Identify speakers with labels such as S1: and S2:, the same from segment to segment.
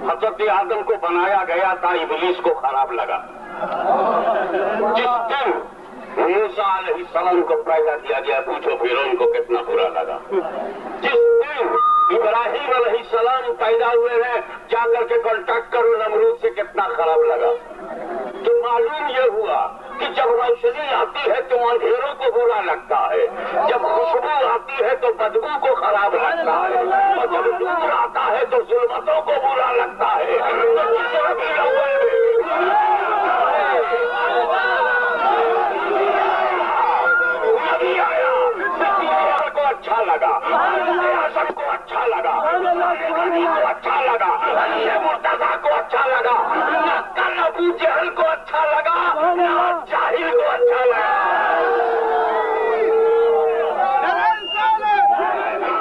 S1: حضرت آدم کو بنایا گیا تھا، ابلیس کو خراب لگا۔ جس دن موسیٰ علیہ السلام کو پیدا کیا گیا، پوچھو پھر ان کو کتنا برا لگا۔ جس دن ابراہیم علیہ السلام پیدا ہوئے ہیں، جا کر کے کانٹیکٹ کرو نمرود سے، کتنا خراب لگا۔ تو معلوم یہ ہوا کہ جب روشنی آتی ہے تو اندھیروں کو برا لگتا ہے، جب خوشبو آتی ہے تو بدبو کو خراب لگتا ہے، اور جب نور آتا ہے تو ظلمتوں کو برا لگتا ہے۔ نبی آیا کو اچھا لگا، اعظم کو اچھا لگا، غنی کو اچھا لگا، مرتضیٰ کو اچھا لگا، کل ابو جہل کو اچھا لگا، جاہل کو اچھا لگا۔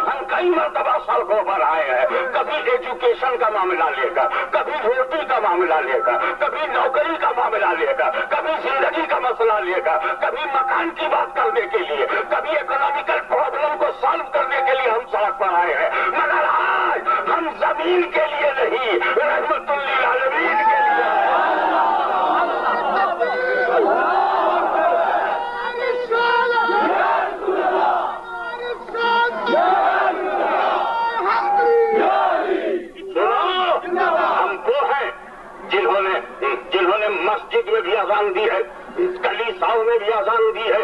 S1: ہم کئی مرتبہ سڑکوں پر آئے ہیں، کبھی ایجوکیشن کا معاملہ لے کر، کبھی روٹی کا معاملہ لے کر، کبھی نوکری کا معاملہ لے کر، کبھی زندگی کا مسئلہ لے کر، کبھی مکان کی بات کرنے کے لیے، کبھی اکنامیکل پرابلم کو سالو کرنے کے لیے ہم سڑک پر آئے ہیں، مگر آج ہم زمین کے لیے نہیں، رحمت للعالمین کے لیے۔ جنہوں نے مسجد میں بھی اذان دی ہے، کلیساؤں میں بھی اذان دی ہے،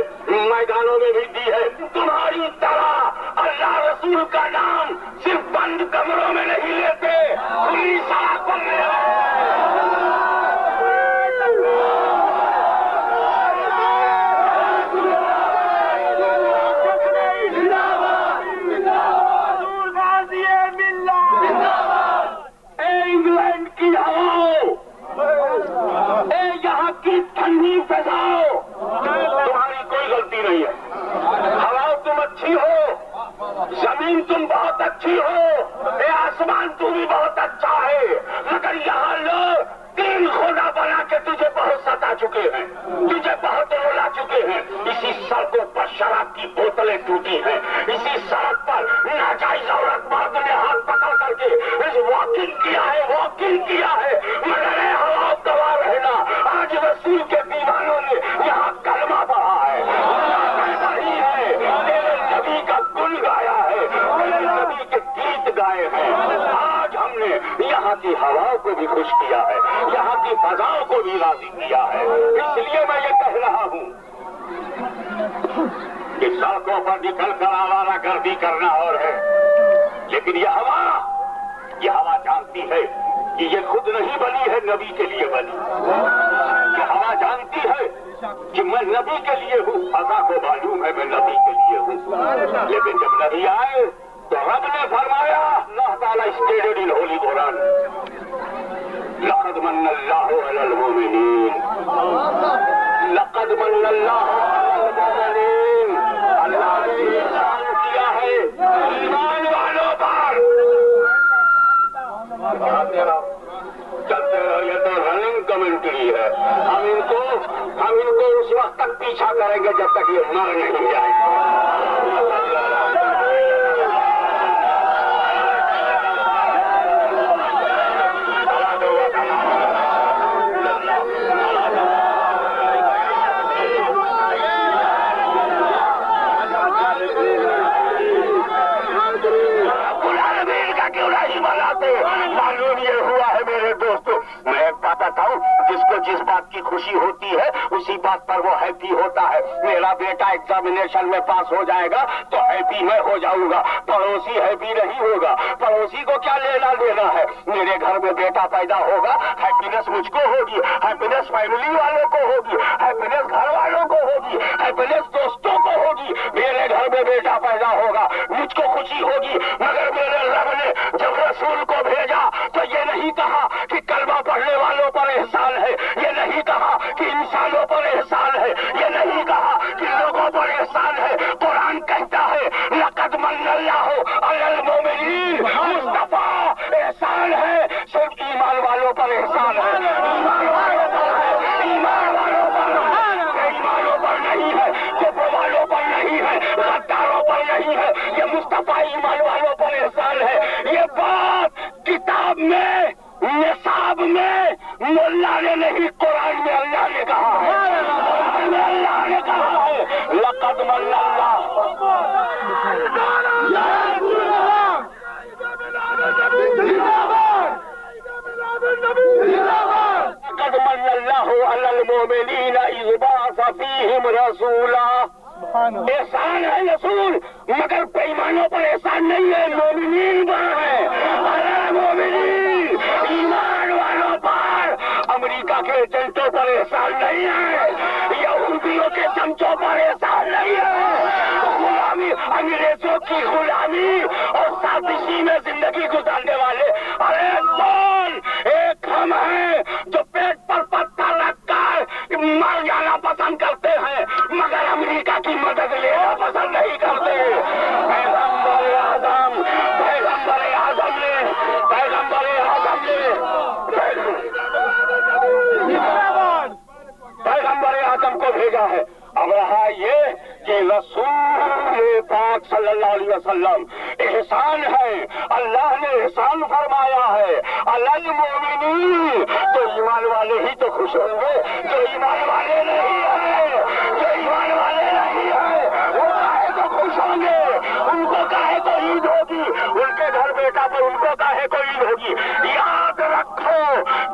S1: میدانوں میں بھی دی ہے، تمہاری طرح اللہ رسول کا نام صرف بند کمروں میں نہیں لیتے، کھلی سڑک پر لے انگلینڈ کی ہواؤں، یہاں کی ٹھنڈی فضاؤں، تمہاری کوئی غلطی نہیں ہے۔ ہوا تم اچھی ہو، زمین تم بہت اچھی ہو، آسمان تم بھی بہت اچھا ہے، مگر یہاں لوگ تین خدا بنا کے تجھے بہت ستا چکے ہیں، تجھے بہت رلا چکے ہیں۔ اسی سڑکوں پر شراب کی بوتلیں ٹوٹی ہیں، اسی سڑک پر ناجائز عورت مرد نے ہاتھ پکڑ کر کے واکنگ کیا ہے، مگر اے ہوا گواہ رہنا، آج رسول کے دیوانوں نے یہاں کلمہ پڑھا ہے، پڑھی ہے، تیرے نبی کا گن گایا ہے، تیرے نبی کے گیت گائے ہیں۔ آج ہم نے یہاں کی ہواؤں کو بھی خوش کیا ہے، یہاں کی فضاؤں کو بھی راضی کیا ہے۔ اس لیے میں یہ کہہ رہا ہوں کہ سڑکوں پر نکل کر آوارہ گردی کرنا اور ہے، لیکن یہ ہوا جانتی ہے کہ یہ خود نہیں بنی ہے، نبی کے لیے بنی۔ یہ ہوا جانتی ہے کہ میں نبی کے لیے ہوں، فضا کو معلوم ہے میں نبی کے لیے ہوں، لیکن جب نبی آئے تو رب نے فرمایا، اللہ تعالیٰ اسٹیڈڈ ان ہولی قرآن، لقد من اللہ علی المؤمنین، لقد من اللہ علی المؤمنین، اللہ نے احسان کیا ہے ایمان والوں پر۔ چلتے رہو، یہ تو رننگ کمنٹری ہے، ہم ان کو اس وقت تک پیچھا کریں گے جب تک یہ مر نہیں جائیں گے۔ معلوم یہ ہوا ہے میرے دوستو، میں ایک بات بتاؤں، جس کو جس بات کی خوشی ہوتی ہے اسی بات پر وہ ہیپی ہوتا ہے۔ میرا بیٹا ایگزامینیشن میں پاس ہو جائے گا تو ہیپی میں ہو جاؤں گا، پڑوسی ہیپی نہیں ہوگا، پڑوسی کو کیا لینا دینا ہے۔ میرے گھر میں بیٹا پیدا ہوگا، ہیپینس مجھ کو ہوگی، ہیپینس فیملی والوں کو ہوگی، ہیپینس گھر والوں کو ہوگی، ہیپینس دوستوں کو ہوگی۔ میرے گھر میں بیٹا پیدا ہوگا، مجھ کو خوشی ہوگی، مگر میرے رب نے جب رسول کو بھیجا تو یہ نہیں کہا کہ کلمہ پڑھنے والوں پر احسان ہے، یہ نہیں کہا کہ انسانوں پر احسان ہے، یہ نہیں کہا کہ لوگوں پر احسان ہے۔ قرآن کہتا ہے لقد من اللہ علی المؤمنین، مصطفیٰ احسان ہے صرف ایمان والوں پر احسان ہے، ایمان والوں پر ہے، ایمان والوں پر ہے، ایمانوں پر نہیں ہے، کفر والوں پر نہیں ہے، غداروں پر نہیں ہے، یہ مصطفیٰ ایمان والوں پر احسان ہے۔ یہ بات کتاب میں ایجنٹوں پر احسان نہیں ہے، یہودیوں کے چمچوں پر احسان نہیں ہے، غلامی، انگریزوں کی غلامی اور سازشی میں زندگی گزارنے والے ارے کون ایک ہم ہیں جو پیٹ پر پتھر رکھ کر مر جانا پسند کرتے ہیں مگر امریکہ کی مدد لینا پسند نہیں کرتے۔ پیغمبر اعظم کو بھیجا ہے۔ اب رہا یہ کہ رسول پاک صلی اللہ علیہ وسلم احسان ہے، اللہ نے احسان فرمایا ہے المؤمنین، تو ایمان والے ہی تو خوش ہوں گے، جو ایمان والے نہیں ہیں، جو ایمان والے نہیں ہیں وہ کاہے کو خوش ہوں گے، ان کو کاہے کو عید ہوگی، ان کے گھر بیٹا پر ان کو کاہے کو عید ہوگی۔ یاد رکھو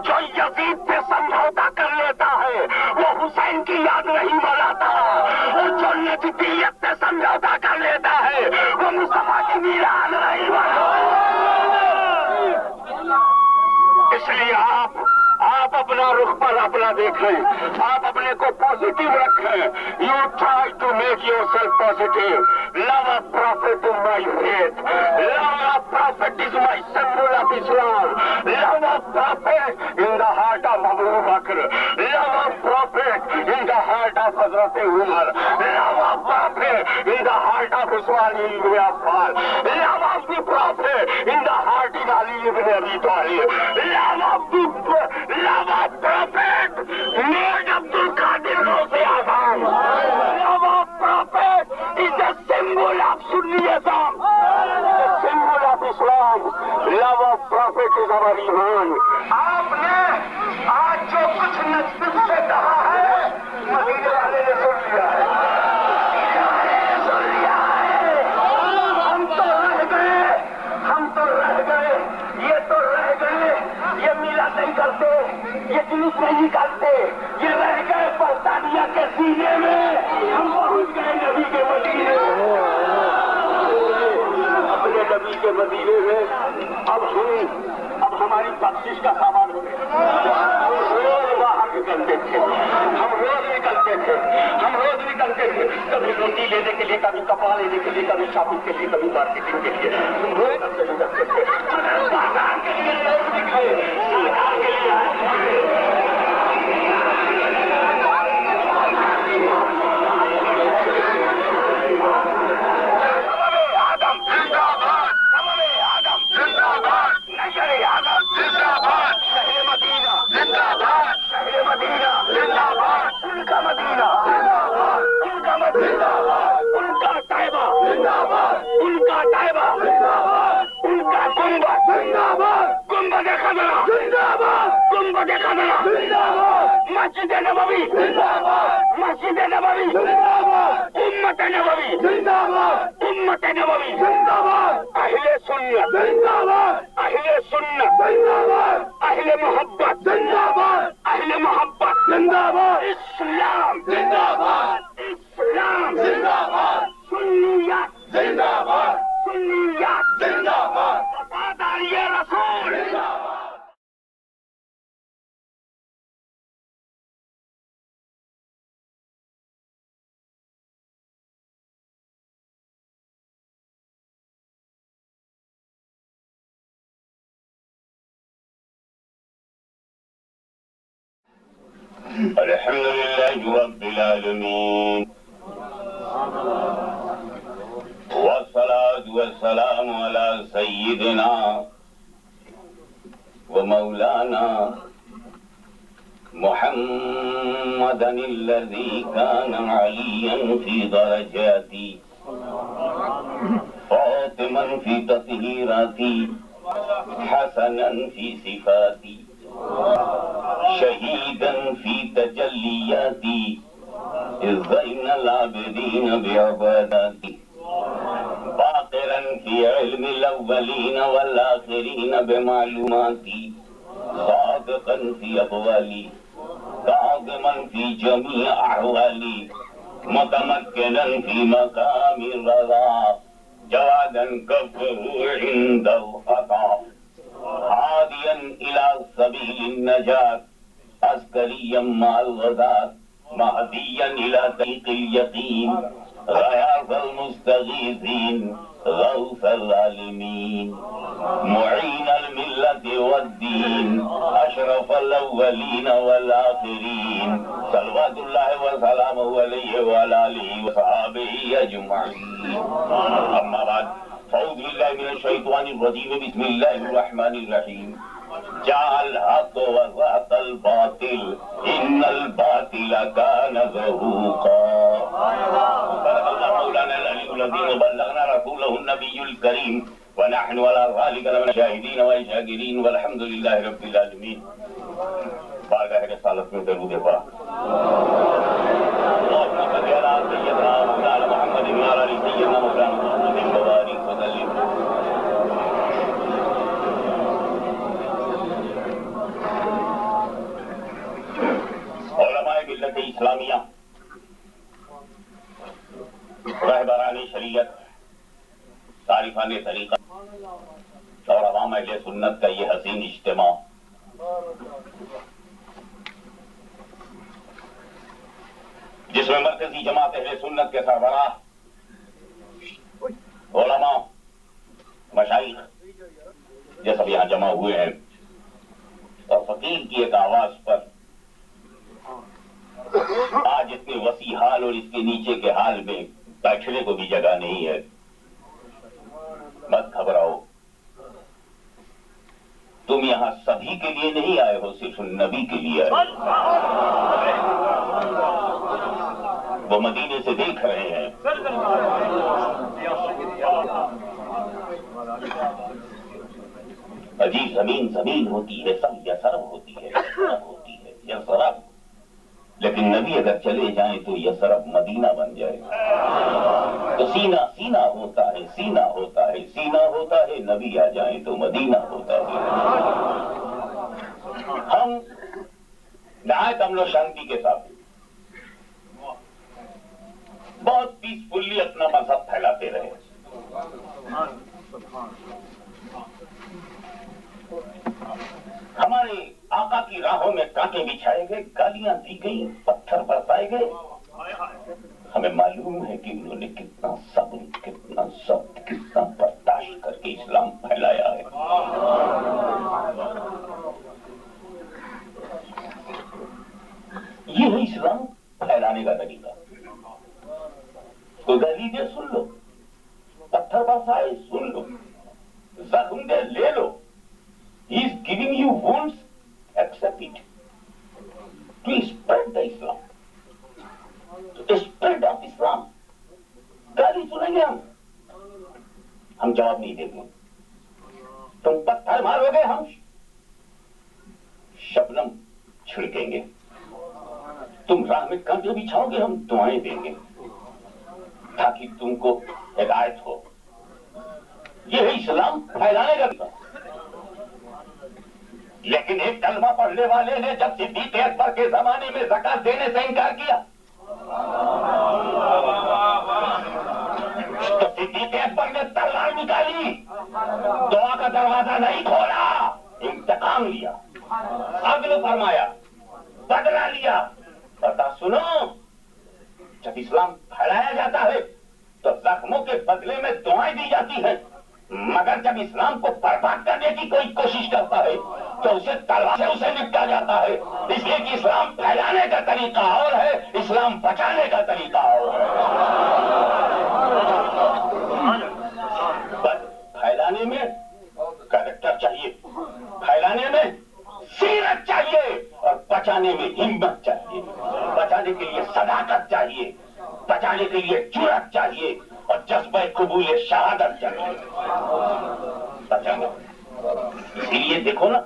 S1: جو یزید سے سمجھوتا کر لیتا ہے وہ حسین کی یاد نہیں مناتا، اور جو نجدیت سے سمجھوتا کر لیتا ہے وہ مصطفیٰ کی میراث نہیں مناتا۔ اس لیے آپ اپنا رخ پر اپنا دیکھیں، آپ اپنے کو پازیٹیو رکھیں۔ You try to make yourself positive. Love of prophet is my faith, love of prophet is my symbol of Islam, love of prophet in the heart of Abu Bakr, love of prophet in the heart of حضرت Umar, love of prophet in the heart of Usman bin Affan, love of the prophet in the heart of Ali bin Abi Talib, love of prophet made Abdul Qadir Gausi Azam. Love of prophet is a symbol of Sunniism, a symbol of Islam. Love of prophet is our iman. آپ نے آج جو کچھ نزدیک سے کہا ہے مدینے والے نے سن لیا ہے، نہیں کرتے، یہ جلوس نہیں کرتے، یہ رہ گئے برطانیہ کے سینے میں، ہم پہنچ گئے نبی کے مدینے میں، اپنے نبی کے مدینے میں۔ اب ہماری بخشش کا سامان ہو گیا، ہم روز باہر نکلتے تھے، ہم روز نکلتے تھے، کبھی روٹی لینے کے لیے، کبھی کپڑا لینے کے لیے، کبھی شاپنگ کے لیے، کبھی مارکیٹنگ کے لیے، ہم روز نکلتے تھے، بازار کے لیے روز نکلے، سرکار کے لیے مسجد نبوی مسجد نبوی امت نبوی امت نبوی اہل سنت اہل سنت اہل محبت اہل محبت اسلام اسلام سنیت سنیت وفاداری رسول۔ الحمد لله رب العالمين والصلاة والسلام على سيدنا ومولانا محمد الذي كان عليا في درجاتي فاطما في تطهيراتي حسنا في صفاتي شهيدا في تجلياتي زين العابدين بعباداتي باقرا في علم الأولين والآخرين بمعلوماتي صادقا في أقوالي كاظما في جميع أحوالي متمكنا في مقام الرضا جوادا كفه عند الخطا هاديا إلى سبيل النجاة عسكريا مع الغداة مهديا إلى طريق اليقين غياث المستغيثين غوث العالمين معين الملة والدين أشرف الأولين والآخرين صلوات الله وسلامه عليه وعلى آله وصحبه أجمعين. أما بعد فأعوذ بالله من الشيطان الرجيم بسم الله الرحمن الرحيم. جاء الحق وزهق الباطل إن الباطل كان زهوقا. صدق الله مولانا العلي العظيم وبلغنا رسوله النبي الكريم ونحن على ذلك لمن الشاهدين والشاكرين والحمد لله رب العالمين. بارگاہ رسالت میں درود پاک اللهم صل على سيدنا مولانا محمد وعلى آل سيدنا مولانا محمد وبارك وسلم. علماء ملت اسلامیہ، رہبران شریعت، تعریفان طریقہ اور عوام اہل سنت کا یہ حسین اجتماع جس میں مرکزی جماعت اہل سنت کے سربراہ، علماء، مشائخ یہ سب یہاں جمع ہوئے ہیں اور فقیر کی ایک آواز پر آج اتنے وسیع حال اور اس کے نیچے کے حال میں بیٹھنے کو بھی جگہ نہیں ہے. مت گھبراؤ، تم یہاں سبھی کے لیے نہیں آئے ہو، صرف نبی کے لیے آئے ہو. وہ مدینے سے دیکھ رہے ہیں. عجیب زمین زمین ہوتی ہے، سب یسرب ہوتی ہے، یسرب. لیکن نبی اگر چلے جائیں تو یسرب مدینہ بن جائے. تو سینہ سینہ ہوتا ہے، سینہ ہوتا ہے، سینہ ہوتا ہے. نبی آ جائیں تو مدینہ ہوتا ہے. ہم نہایت امن و شانتی کے ساتھ بہت پیسفلی اپنا مذہب پھیلاتے رہے. ہمارے آقا کی راہوں میں کانٹے بچھائے گئے، گالیاں دی گئیں، پتھر برسائے گئے. ہمیں معلوم ہے کہ انہوں نے کتنا صبر، کتنا ضبط، کتنا برداشت کر کے اسلام پھیلایا ہے. یہ ہے اسلام پھیلانے کا طریقہ. کوئی گالی دے سن لو، پتھر برسائے سن لو، زخم دے لے لو. He is giving you wounds, accept it. To spread the Islam. To spread of Islam. گالی سنیں گے ہم جواب نہیں دیں گے. تم پتھر مارو گے، ہم شبنم چھڑکیں گے. تم راہ میں کانٹے بچھاؤ گے، ہم دعائیں دیں گے تاکہ تم کو ہدایت ہو. یہ ہے اسلام پھیلانے کا طریقہ. لیکن ایک کلمہ پڑھنے والے نے جب صدیق اکبر کے زمانے میں زکات دینے سے انکار کیا تو صدیق اکبر نے تلوار نکالی، دعا کا دروازہ نہیں کھولا، انتقام لیا، عدل فرمایا، بدلہ لیا. بتا سنو، جب اسلام پھیلایا جاتا ہے تو زخموں کے بدلے میں دعائیں دی جاتی ہیں، مگر جب اسلام کو برباد کرنے کی کوئی کوشش کرتا ہے تو اسے تلوار سے اسے نپٹا جاتا ہے. اس لیے کہ اسلام پھیلانے کا طریقہ اور ہے، اسلام بچانے کا طریقہ اور ہے. بس پھیلانے میں کریکٹر چاہیے، پھیلانے میں سیرت چاہیے، اور بچانے میں ہمت چاہیے. بچانے کے لیے صداقت چاہیے، بچانے کے لیے جرأت چاہیے، اور جذبہ قبول شہادت چاہیے. بچانا اسی لیے دیکھو نا،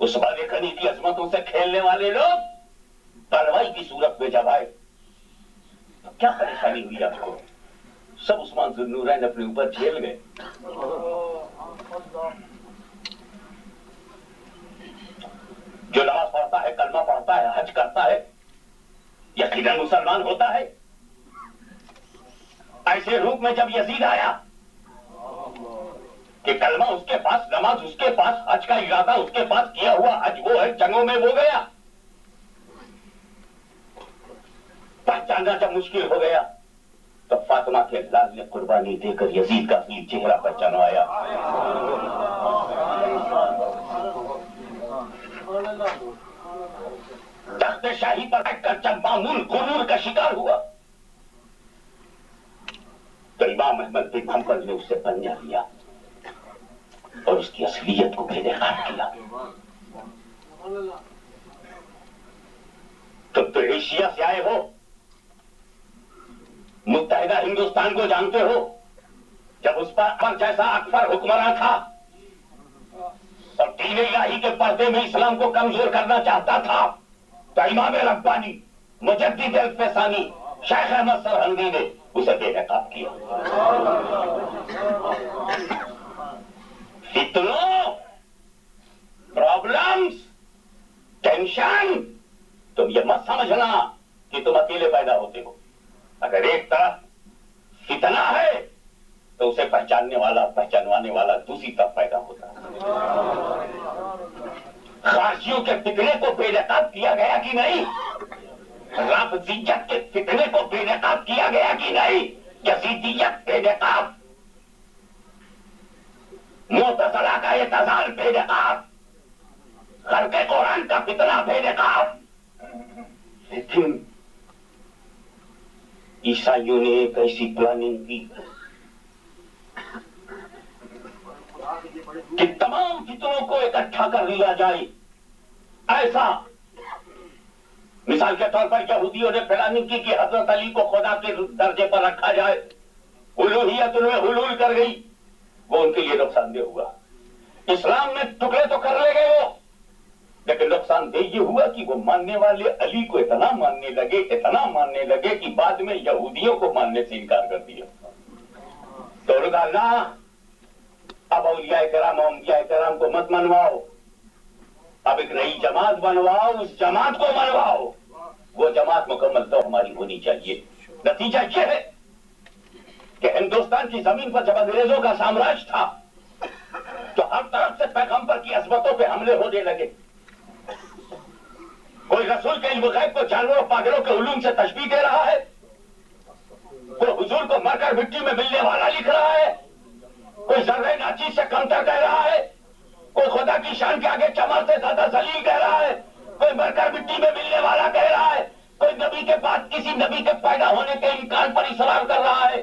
S1: اس والے خنی کی عظمتوں سے کھیلنے والے لوگ کارروائی کی صورت میں جب آئے تو کیا پریشانی ہوئی آپ کو؟ سب عثمان ذوالنورین اپنے اوپر جھیل گئے. جو نماز پڑھتا ہے، کلمہ پڑھتا ہے، حج کرتا ہے، یقیناً مسلمان ہوتا ہے. ایسے روپ میں جب یزید آیا کہ کلمہ اس کے پاس، نماز اس کے پاس، حج کا ارادہ اس کے پاس، کیا ہوا حج وہ ہے، جنگوں میں وہ گیا. پہچاننا جب مشکل ہو گیا تو فاطمہ کے لال نے قربانی دے کر یزید کا اصلی چہرہ پہچانوایا. تخت شاہی پر بیٹھ کر جب مامون غرور کا شکار ہوا تو امام احمد بن حنبل نے اسے پنجہ لیا اور اس کی اصلیت کو بے نقاب کیا. تم تو ایشیا سے آئے ہو، متحدہ ہندوستان کو جانتے ہو. جب اس پر جیسا اکبر حکمراں تھا اور دین الہی کے پردے میں اسلام کو کمزور کرنا چاہتا تھا تو امام ربانی مجدد الفسانی شیخ احمد سرہندی نے اسے بے نقاب کیا. فتنوں، پرابلمز، ٹینشن، تم یہ مت سمجھنا کہ تم اکیلے پیدا ہوتے ہو. اگر ایک طرف فتنہ ہے تو اسے پہچانوانے والا دوسری طرف پیدا ہوتا ہے. خارجیوں کے فتنے کو بے نقاب کیا گیا کہ نہیں؟ رافضیت کے فتنے کو بے نقاب کیا گیا کہ نہیں؟ یزیدیت بے نقاب، معتزلہ کا اعتزال بے نقاب، خرق قرآن کا فتنہ بے نقاب. لیکن عیسائیوں نے ایک ایسی پلاننگ کی کہ تمام فتنوں کو اکٹھا کر لیا جائے. ایسا مثال کے طور پر یہودیوں نے پلاننگ کی کہ حضرت علی کو خدا کے درجے پر رکھا جائے. الوہیت ان میں حلول کر گئی، وہ ان کے لیے نقصان دہ ہوا. اسلام میں ٹکڑے تو کر لے گئے وہ، لیکن نقصان دہ یہ ہوا کہ وہ ماننے والے علی کو اتنا ماننے لگے کہ بعد میں یہودیوں کو ماننے سے انکار کر دیا. تو انہوں نے کہا نا، اب اولیاء کرام انبیاء کرام کو مت منواؤ، اب ایک نئی جماعت بنواؤ، اس جماعت کو منواؤ. وہ جماعت مکمل تو ہماری ہونی چاہیے. نتیجہ یہ ہے کہ ہندوستان کی زمین پر جب انگریزوں کا سامراج تھا تو ہر طرف سے پیغمبر کی عظمتوں پہ حملے ہونے لگے. کوئی رسول کے علم غیب کو جانوروں پاگلوں کے علوم سے تشبیہ دے رہا ہے، کوئی حضور کو مر کر مٹی میں ملنے والا لکھ رہا ہے، کوئی ذرہ ناچیز سے کمتر کہہ رہا ہے، کوئی خدا کی شان کے آگے چمر سے زیادہ ذلیل کہہ رہا ہے، کوئی مر کر مٹی میں ملنے والا کہہ رہا ہے، کوئی نبی کے بعد کسی نبی کے پیدا ہونے کے امکان پر اصرار کر رہا ہے،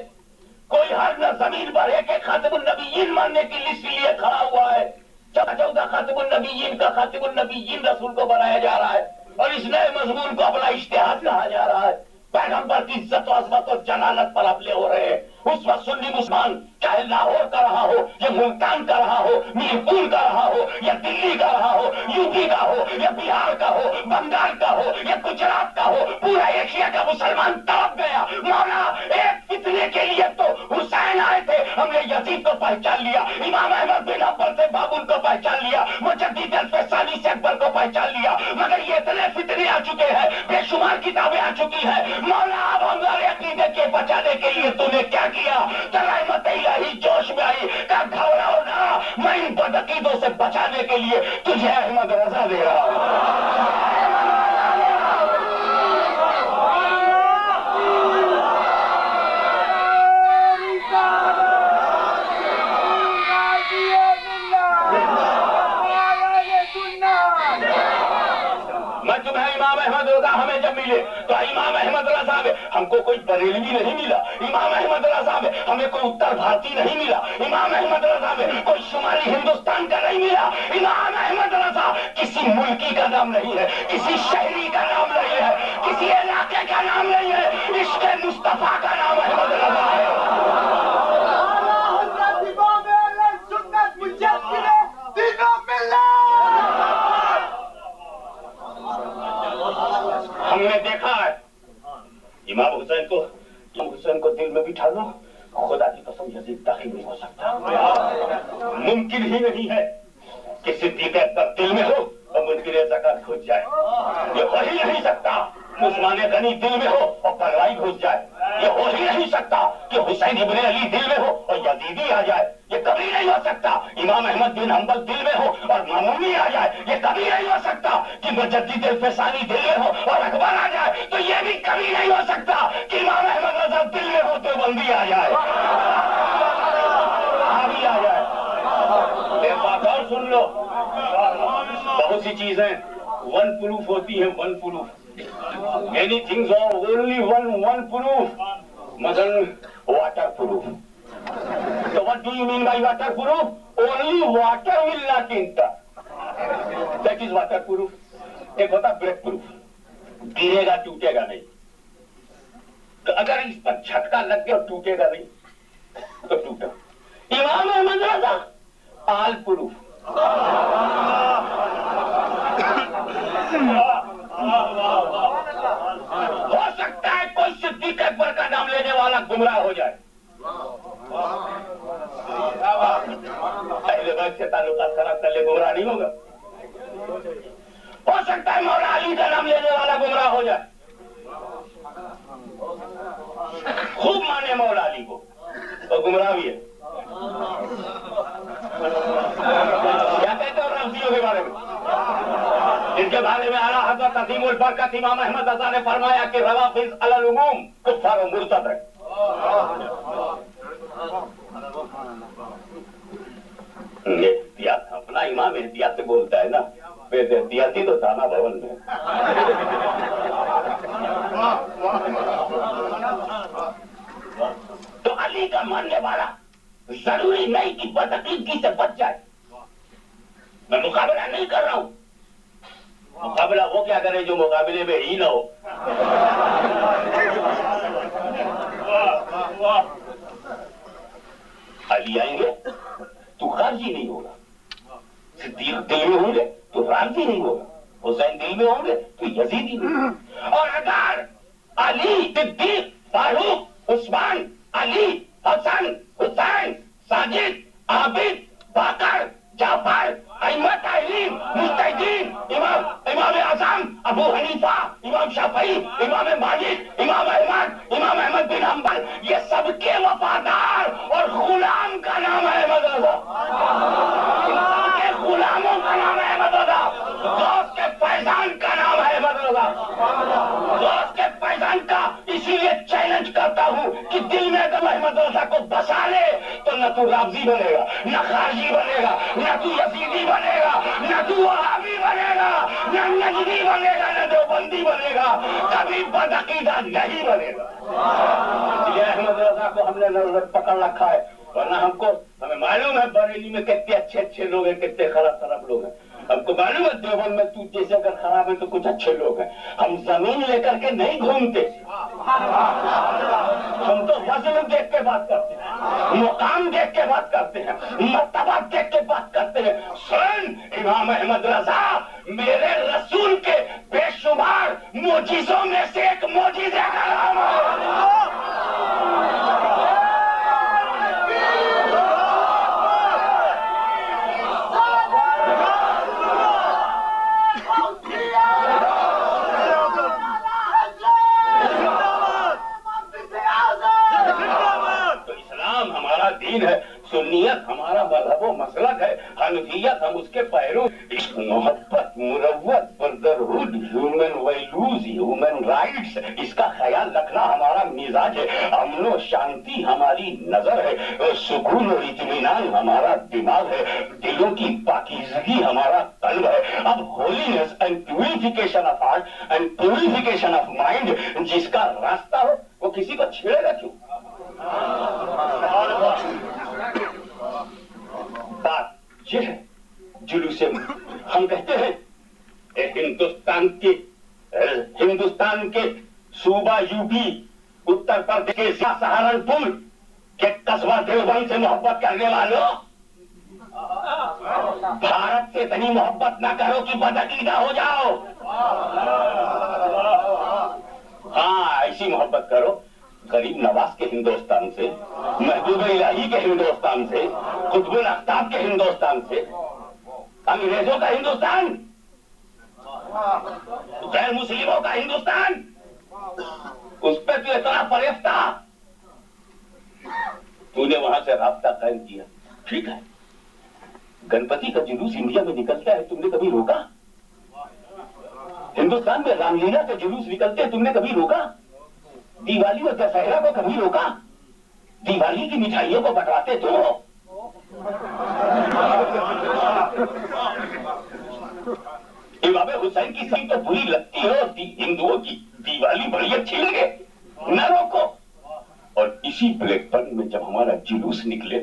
S1: کوئی ہر زمین پر ایک خاتم النبیین ماننے کی لسٹ لیے کھڑا ہوا ہے. 14 خاتم النبیین کا خاتم النبیین رسول کو بنایا جا رہا ہے اور اس نئے مضمون کو اپنا اجتہاد کہا جا رہا ہے. پیغمبر کی عزت و عظمت اور جلالت پر حملے ہو رہے ہیں. اس وقت سنی مسلمان چاہے لاہور کا رہا ہو یا ملتان کا رہا ہو، میرپور کا رہا ہو یا دلی کا رہا ہو، یو پی کا ہو یا بہار کا ہو، بنگال کا ہو یا گجرات کا ہو، پورا ایشیا کا مسلمان تڑپ گیا. مولا ایک فتنے کے لیے تو حسین آئے تھے، ہم نے یزید کو پہچان لیا، امام احمد بن حنبل سے بابر کو پہچان لیا، مجدد الفسانی سے اکبر کو پہچان لیا، مگر یہ اتنے فتنے آ چکے ہیں، بے شمار کتابیں آ چکی ہیں. مولا اب ہمارے عقیدے کے بچانے کے لیے تو نے کیا کیا؟ رحمت الہی جوش میں آئی کہ گھبراؤ نہ، میں ان بدعقیدوں سے بچانے کے لیے تجھے احمد رضا دے رہا ہوں. میں تمہیں امام احمد رضا ہمیں جب ملے تو امام احمد رضا میں ہم کو کوئی بریلوی نہیں ملا، امام احمد رضا میں ہمیں کوئی اتر بھارتی نہیں ملا، امام احمد رضا میں کوئی شمالی ہندوستان کا نہیں ملا. امام احمد رضا کسی ملکی کا نام نہیں ہے، کسی شہری کا نام نہیں ہے، کسی علاقے کا نام نہیں ہے، عشق مصطفیٰ کا نام احمد رضا ہے. ہم نے دیکھا ہے امام حسین کو دل میں بٹھا لو، خدا کی قسم یزید داخل نہیں ہو سکتا. ممکن ہی نہیں ہے کہ صدیق اکبر دل میں ہو اور منکر زکات کھج جائے، یہ ہو ہی نہیں سکتا. عثمان غنی دل میں ہو اور پروائی گھس جائے. یہ ہو ہی نہیں سکتا کہ حسین ابن علی دل میں ہو اور یزیدی آ جائے. یہ کبھی نہیں ہو سکتا. امام احمد بن حنبل دل میں ہو اور مامونی آ جائے. یہ کبھی نہیں ہو سکتا کہ مجدد الفسانی دل میں ہو اور اکبر آ جائے. تو یہ بھی کبھی نہیں ہو سکتا کہ امام احمد رضا دل میں ہو تو بندی آ جائے, آگے آ جائے. ایک بات اور سن لو, بہت سی چیزیں ون پروف ہوتی ہیں. One proof, many things are only one proof. مثلا water proof. So what do you mean by water proof? Only water will not enter. That is water proof. ایک ہوتا بریک پروف, گرے گا ٹوٹے گا نہیں. تو اگر اس پر جھٹکا لگ گیا اور ٹوٹے گا نہیں تو ٹوٹا. امام احمد رضا آل پروف. ہو سکتا ہے کوئی صدیق اکبر کا نام لینے والا گمراہ ہو جائے, اہل بیت سے تعلقات خراب کر لے, گمراہ نہیں ہوگا. ہو سکتا ہے مولا علی کا نام لینے والا گمراہ ہو جائے, خوب مانے مولا علی کو تو گمراہ بھی ہے. کیا کہتے ہو رمزیوں کے بارے میں؟ ان کے بارے میں اعلیٰ حضرت عظیم البرکت امام احمد رضا نے فرمایا کہ روافض علی العموم کفار و مرتد ہے. احتیاط, اپنا امام احتیاط سے بولتا ہے نا, بے احتیاطی تو تھانہ بھون میں. تو علی کا ماننے والا ضروری نہیں کہ بدعقیدگی سے بچ جائے. میں مقابلہ نہیں کر رہا ہوں, مقابلہ وہ کیا کرے جو مقابلے میں ہی نہ ہو. علی آئیں گے تو خارجی نہیں ہوگا, صدیق دل میں ہوں گے تو رافضی نہیں ہوگا, حسین دل میں ہوں گے تو یزیدی نہیں ہوگا. اور اگر علی, صدیق, فاروق, عثمان, علی, حسن, حسین, ساجد, عابد, باقر, جعفر, ائمہ تعلیم, مجتہدین, امام اعظم, ابو حنیفہ, امام شافعی, امام مالک, امام احمد بن حنبل, یہ سب کے وفادار اور غلام کا نام ہے احمد رضا. کے غلاموں کا نام ہے احمد رضا. غوث کے فیضان کا نام ہے احمد رضا. غوث کے فیضان کا اسی لیے چیلنج کرتا ہوں کہ دل میں اگر احمد رضا کو بسا لے تو نہ تو رافضی بنے گا, نہ خارجی بنے گا, نہ تو یزیدی بنے گا, نہ تو وہابی بنے گا, نہ نجدی بنے گا, نہ دیوبندی بنے گا, کبھی بدعقیدہ نہیں بنے گا. یہ احمد رضا کو ہم نے نظر پکڑ رکھا ہے, ورنہ ہمیں معلوم ہے بریلی میں کتنے اچھے لوگ ہیں, کتنے خراب لوگ ہیں. ہم کو معلوم ہے دیوبند میں تو جیسے اگر خراب ہے تو کچھ اچھے لوگ ہیں. ہم زمین لے کر کے نہیں گھومتے, ہم تو وزن دیکھ کے بات کرتے ہیں, مقام دیکھ کے بات کرتے ہیں, مرتبہ دیکھ کے بات کرتے ہیں. سن, امام احمد رضا میرے رسول کے بے شمار معجزوں میں سے ایک معجزے کا نام ہے. دین ہے, سنیت ہمارا مذہب و مسلک ہے, حنفیت ہم اس کے پیرو. عشق, محبت, مروت, brotherhood, human values, human rights, اس کا خیال رکھنا ہمارا مزاج ہے. امن و شانتی ہماری نظر ہے, سکون و اطمینان ہمارا دماغ ہے, دلوں کی پاکیزگی ہمارا قلب ہے. اب holiness and purification of heart and purification of mind جس کا راستہ ہو وہ کسی کو چھیڑے گا کیوں؟ بات یہ ہے, جلوس ہم کہتے ہیں ہندوستان کے صوبہ یو پی, اتر پردیش کے سہارنپور کے قصبہ دیوبند سے محبت کرنے والوں, بھارت سے اتنی محبت نہ کرو کہ بدعقیدہ ہو جاؤ. ہاں, ایسی محبت کرو غریب نواز کے ہندوستان سے, محبوب الہی کے ہندوستان سے, قطب الافطاب کے ہندوستان سے, انگریزوں کا ہندوستان غیر مسلموں کا ہندوستان، اس پہ تو اتنا فریب تھا، تو نے وہاں سے رابطہ قائم کیا، ٹھیک ہے۔ گنپتی کا جلوس انڈیا میں نکلتا ہے، تم نے کبھی روکا؟ ہندوستان میں رام لیلا کے جلوس نکلتے ہیں، تم نے کبھی روکا؟ دیوالی اور دسہرہ کو کبھی روکا؟ دیوالی کی مٹھائیوں کو بٹواتے تو ہو۔ امام حسین کی سنگ تو بری لگتی ہو، ہندوؤں کی دیوالی بڑی اچھی لگے، نہ روکو۔ اور اسی پلیٹ فارم میں جب ہمارا جلوس نکلے،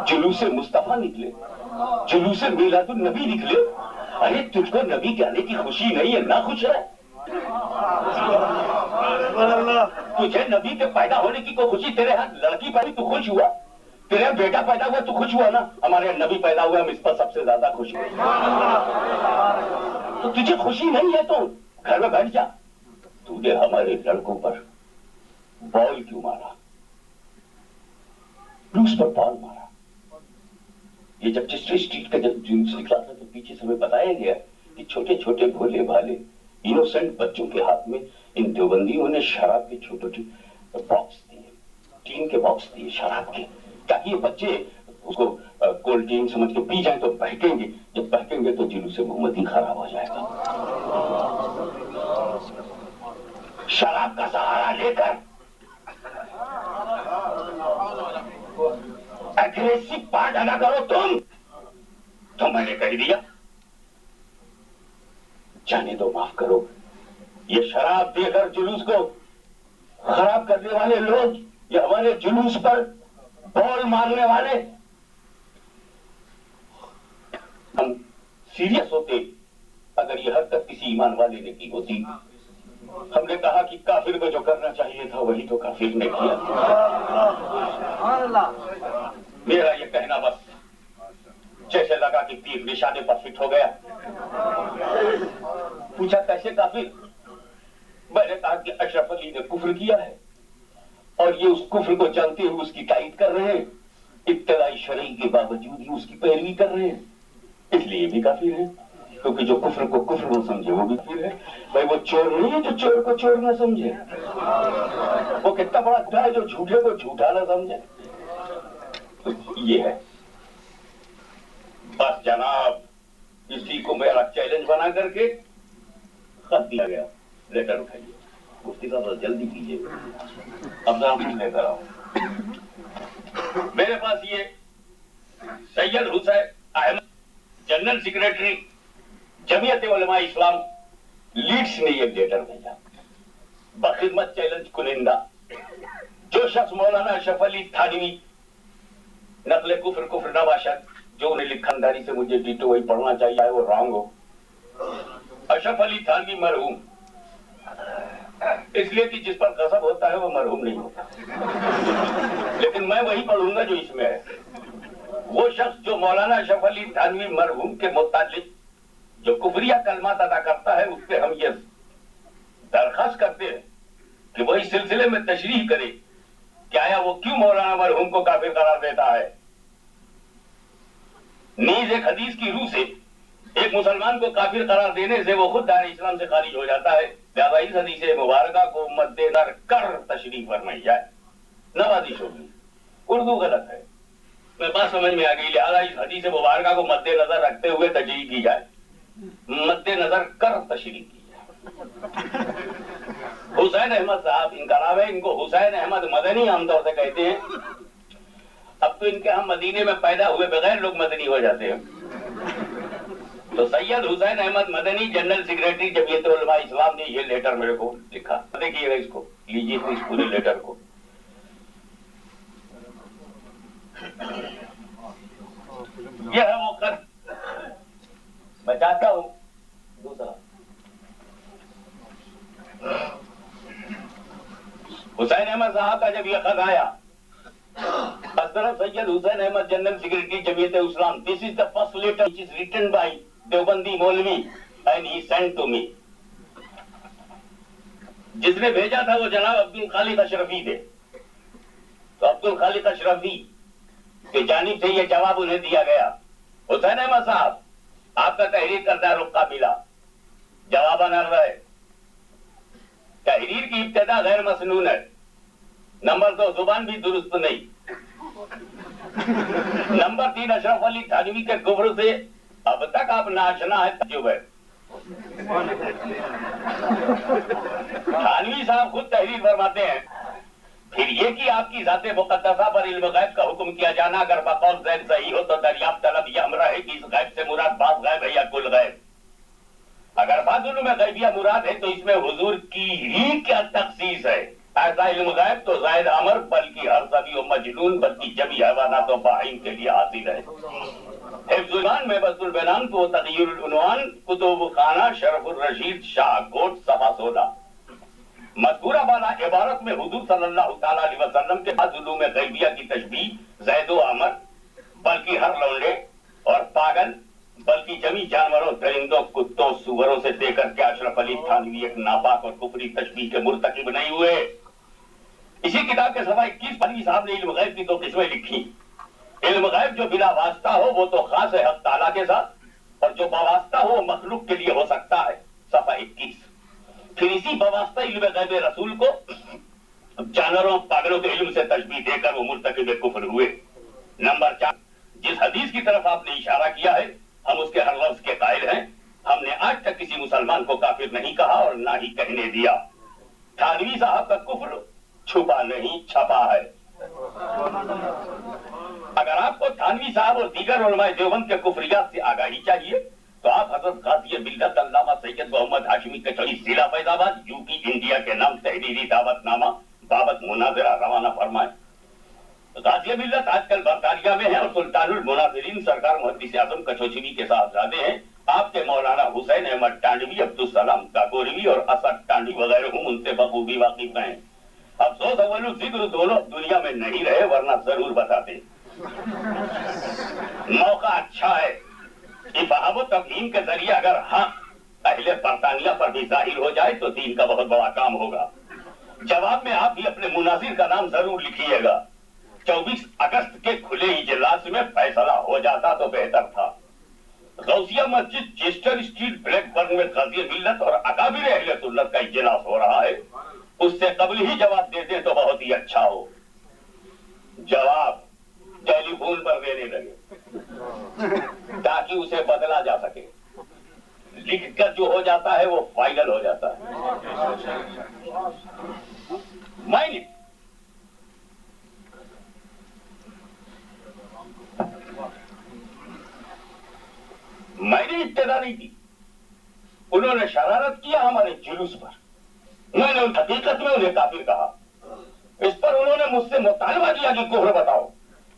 S1: جلوس مصطفیٰ نکلے، جلوس میلاد النبی نکلے، ارے تجھ کو نبی کے آنے کی خوشی نہیں ہے، نہ خوش رہے؟ تجھے نبی کے پیدا ہونے کی کوئی خوشی؟ تیرے ہاتھ لڑکی پیدا تو خوش ہوا، تیرے بیٹا پیدا ہوا تو خوش ہوا نا؟ ہمارے نبی پیدا ہوا، ہم اس پر سب سے زیادہ خوش ہوئے۔ تو تجھے خوشی نہیں ہے تو گھر میں بیٹھ جا۔ تو نے ہمارے لڑکوں پر بال کیوں مارا؟ روس پر بال مارا۔ یہ جب چسٹری اسٹریٹ کا جب جلوس نکلا تھا تو پیچھے سے ہمیں بتایا گیا کہ چھوٹے چھوٹے بھولے بھالے انوسنٹ بچوں کے ہاتھ میں ان دیوبندیوں نے شراب کے چھوٹے چھوٹے باکس دیے، ٹین کے باکس دیے شراب کے، تاکہ یہ بچے اس کو کولڈ ڈرنک سمجھ کے پی جائیں تو بہکیں گے، جب بہکیں گے تو جلوس محمدی خراب ہو جائے گا۔ شراب کا سہارا لے کر اگریسو پارٹ ادا کرو تم، تو میں نے کہہ دیا جانے دو، معاف کرو۔ یہ شراب دے کر جلوس کو خراب کرنے والے لوگ، یہ ہمارے جلوس پر بال مارنے والے، ہم سیریس ہوتے اگر یہ حرکت کسی ایمان والے نے کی ہوتی۔ ہم نے کہا کہ کافر کو جو کرنا چاہیے تھا وہی تو کافر نے کیا۔ میرا یہ کہنا بس جیسے لگا کہ تیر نشانے پر فٹ ہو گیا۔ پوچھا کیسے کافر؟ میں نے کہا کہ اشرف علی نے کفر کیا ہے اور یہ اس کفر کو جانتے ہوئے اس کی تائید کر رہے ہیں، ابتدائی شرعی کے باوجود ہی اس کی پیروی کر رہے ہیں، اس لیے بھی کافر ہے، کیونکہ جو کفر کو کفر نہ سمجھے وہ بھی کافر ہے۔ بھائی وہ چور نہیں ہے جو چور کو چور نہ سمجھے، وہ کتنا بڑا گناہ ہے جو جھوٹے کو جھوٹا نہ سمجھے۔ یہ ہے بس جناب، اسی کو میرا چیلنج بنا کر کے خط دیا گیا، لیٹر اٹھائیے، مفتی صاحب جلدی کیجیے، اب ذرا کچھ لے کر آؤ۔ میرے پاس یہ سید حسین احمد جنرل سیکریٹری جمعیت علماء اسلام لیڈس نے یہ لیٹر بھیجا، بخدمت چیلنج کنندہ جو شخص مولانا اشرف علی تھانوی نقل کفر کفر نہ باشد، جو انہیں لکھنداری سے مجھے ڈیٹو وہی پڑھنا چاہیے وہ رانگ ہو۔ اشرف علی تھانوی مرحوم، اس لیے کہ جس پر غضب ہوتا ہے وہ مرحوم نہیں ہوتا، لیکن میں وہی پڑھوں گا جو اس میں ہے۔ وہ شخص جو مولانا اشرف علی تھانوی مرحوم کے متعلق جو کفریہ کلمات ادا کرتا ہے، اس پہ ہم یہ درخواست کرتے ہیں کہ وہ اس سلسلے میں تشریح کرے کہ آیا وہ کیوں مولانا مرحوم کو کافر قرار دیتا ہے۔ نیز ایک حدیث کی روح سے ایک مسلمان کو کافر قرار دینے سے وہ خود دائرہ اسلام سے خارج ہو جاتا ہے، لہذا اس حدیث مبارکہ کو مد نظر کر تشریح فرمائی جائے۔ نوازش ہوگی، اردو غلط ہے، میں بات سمجھ میں آ گئی، لہذا اس حدیث مبارکہ کو مد نظر رکھتے ہوئے تشریح کی جائے، مد نظر کر تشریح کی جائے۔ حسین احمد صاحب ان کا نام ہے، ان کو حسین احمد مدنی عام طور سے کہتے ہیں۔ اب تو ان کے ہم مدینے میں پیدا ہوئے بغیر لوگ مدنی ہو جاتے ہیں۔ تو سید حسین احمد مدنی جنرل سیکریٹری جمعیت علماء اسلام نے یہ لیٹر میرے کو لکھا، دیکھیے گا اس کو، لیجیے اس پورے لیٹر کو۔ یہ ہے وہ خط، میں چاہتا ہوں دوسرا حسین احمد صاحب کا جب یہ خط آیا، حضرت Syed Hussain Ahmad general secretary Jamiat Islam, this is the first letter which is written by Deobandi maulvi and he sent to me۔ جس نے بھیجا تھا وہ جناب عبدالخالق اشرفی تھے، تو عبدالخالق اشرفی کی جانب سے یہ جواب انہیں دیا گیا، حسین احمد صاحب آپ کا تحریر کردہ رخ ملا،
S2: جواباً عرض ہے، تحریر کی ابتدا غیر مسنون ہے. نمبر 2 زبان بھی درست نہیں. نمبر 3 اشرف علی تھانوی کے کفر سے اب تک آپ ناشنا ہے. تعجب ہے. تھانوی صاحب خود تحریر فرماتے ہیں، پھر یہ کہ آپ کی ذات مقدسہ پر علم غیب کا حکم کیا جانا اگر بقول زید صحیح ہو تو دریافت طلب یہ امر ہے کہ اس غیب سے مراد بعض غیب ہے یا کل غیب. اگر بعض علوم غیبیہ مراد ہے تو اس میں حضور کی ہی کیا تخصیص ہے؟ ایسا علم غیب تو زائد امر بلکہ ہر سبی و مجنون بلکہ جمی حیوانات و بہائم کے لیے حاصل ہے. حفظ المان میں بس البنان کو تغیر العنوان کتب خانہ شرف الرشید شاہ کوٹ صفحہ 16. مذکورہ بالا عبارت میں حضور صلی اللہ تعالیٰ علیہ وسلم کے بعض علوم غیبیہ کی تشبیہ زید و عمر بلکہ ہر لونڈے اور پاگل بلکہ جمی جانوروں درندوں کتوں سوروں سے دے کر کے اشرف علی تھانوی ایک ناپاک اور کفری تشبیہ کے مرتکب نہیں ہوئے. اسی کتاب کے صفحہ 21 تھانوی صاحب نے علم غیب کی 2 قسمیں لکھی. علم غیب جو بلا واسطہ ہو وہ تو خاص ہے حق تعالیٰ کے ساتھ، اور جو باواسطہ ہو وہ مخلوق کے لیے ہو سکتا ہے. صفحہ 21. پھر اسی باواسطہ علم غیب رسول کو جانوروں پاگلوں کے علم سے تشبیہ دے کر وہ مرتکب کفر ہوئے. نمبر 4 جس حدیث کی طرف آپ نے اشارہ کیا ہے ہم اس کے ہر لفظ کے قائل ہیں. ہم نے آج تک کسی مسلمان کو کافر نہیں کہا اور نہ ہی کہنے دیا. تھانوی صاحب کا کفر چھپا نہیں چھپا ہے. اگر آپ کو تھانوی صاحب اور دیگر علماء دیوبند کے کفریات سے آگاہی چاہیے تو آپ حضرت غازی ملت علامہ سید محمد ہاشمی کچہری ضلع فیض آباد یوپی انڈیا کے نام تحریری دعوت نامہ بابت مناظرہ روانہ فرمائیں. غازی ملت آج کل برطانیہ میں ہے اور سلطان المناظرین سرکار محدث اعظم کچوچوی کے صاحبزادے ہیں. آپ کے مولانا حسین احمد ٹانڈوی عبدالسلام کاکوروی اور اسد ٹانڈوی وغیرہ ہم ان سے بخوبی واقف ہیں. افسوس اول ذکر دونوں دنیا میں نہیں رہے ورنہ ضرور بتاتے. موقع اچھا ہے. افہام و تفہیم کے ذریعے اگر حق اہل برطانیہ پر بھی ظاہر ہو جائے تو دین کا بہت بڑا کام ہوگا. جواب میں آپ بھی اپنے مناظر کا نام ضرور لکھیے گا. 24 اگست کے کھلے اجلاس میں فیصلہ ہو جاتا تو بہتر تھا. غوثیہ مسجد چیسٹر اسٹریٹ بلیک برن میں غازی ملت اور اکابر اہل سنت کا اجلاس ہو رہا ہے. اس سے قبل ہی جواب دے دیں تو بہت ہی اچھا ہو. جواب ٹیلی فون پر دینے لگے تاکہ اسے بدلا جا سکے. لکھ کر جو ہو جاتا ہے وہ فائنل ہو جاتا ہے. میں نے ابتدا نہیں کی. انہوں نے شرارت کیا ہمارے جلوس پر. میں نے حقیقت میں انہیں کافر کہا. اس پر انہوں نے مجھ سے مطالبہ کیا کہ کفر بتاؤ.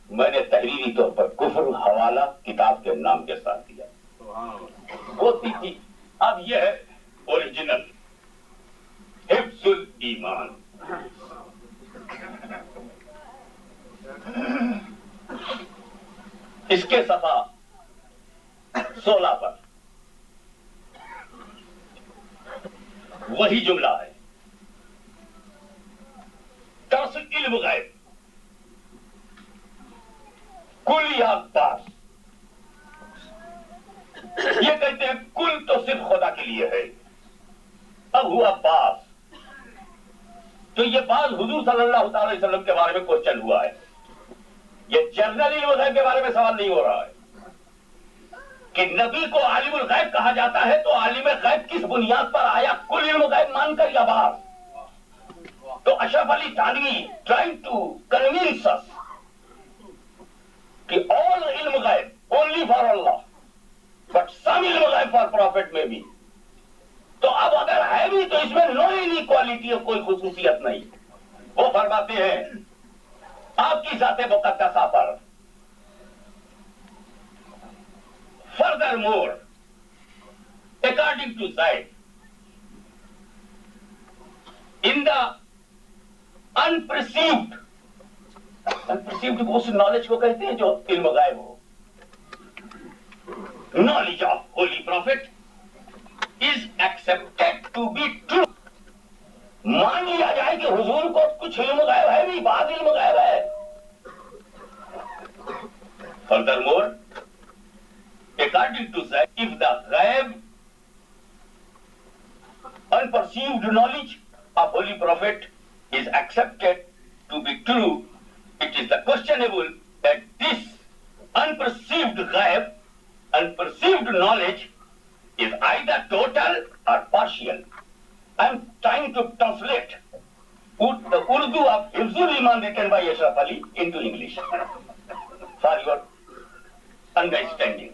S2: میں نے تحریری طور پر کفر حوالہ کتاب کے نام کے ساتھ دیا. ہوتی تھی. اب یہ ہے اوریجنل حفظ الایمان. اس کے صفحہ 16 پر وہی جملہ ہے. ترس علم غیب کل یا باس. یہ کہتے ہیں کل تو صرف خدا کے لیے ہے. اب ہوا باس تو یہ باس حضور صلی اللہ تعالی وسلم کے بارے میں کوشچن ہوا ہے. یہ جنرل علم غیب کے بارے میں سوال نہیں ہو رہا ہے کہ نبی کو عالم الغیب کہا جاتا ہے تو عالم غیب کس بنیاد پر آیا؟ کل علم غیب مان کر یا باس؟ تو Ashraf Ali Thanvi trying to convince اس کہ all علم غیب only for Allah but some علم غیب for prophet میں بھی. تو اب اگر ہے بھی تو اس میں نو انیکوالٹی اور کوئی خصوصیت نہیں. وہ فرماتے ہیں آپ کی ذات مقدسہ پر furthermore according to Zaid in the unperceived اس نالج کو کہتے ہیں جو علم غائب ہو. Knowledge of holy prophet is accepted to be true. مان لیا جائے کہ حضور کو کچھ علم غائب ہے بھی بعض علم غائب ہے. Furthermore according to Zaid if the ghaib unperceived knowledge of Holy Prophet is accepted to be true, it is the questionable that this unperceived ghaib, unperceived knowledge is either total or partial. I am trying to translate the Urdu of Hifzul Iman written by Ashraf Ali into English for your understanding.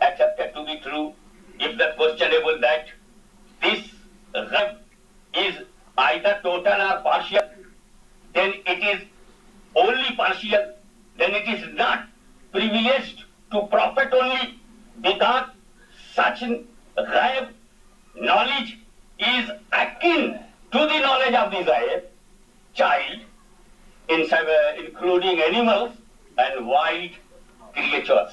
S2: accepted to be true if the questionable that this ghaib is either total or partial, then it is only partial, then it is not privileged to prophet only, because such ghaib knowledge is akin to the knowledge of the ghaib child, including animals and wild creatures.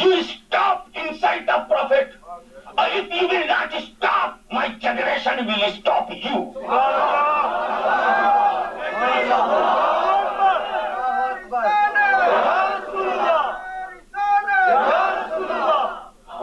S2: you stop insult of prophet, or if you will not stop, my generation will stop you.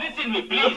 S2: Listen me please,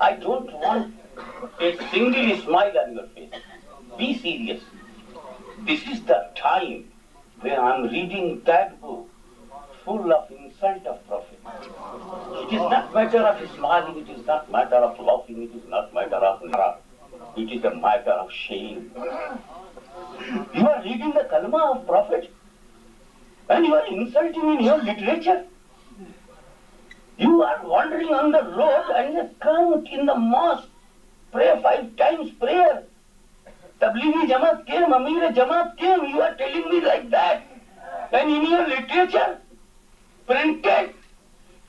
S2: I don't want a single smile on your face. Be serious. This is the time when I'm reading that book full of insult of Prophet. It is not matter of smiling, it is not matter of laughing, it is not matter of nara. It is a matter of shame. You are reading the kalma of Prophet and you are insulting in your literature. You are wandering on the road and you come in the mosque, pray 5 times prayer. Tablighi Jamaat came, Amir Jamaat came, you are telling me like that. And in your literature, printed,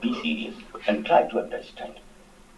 S2: Be serious and try to understand.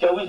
S2: 24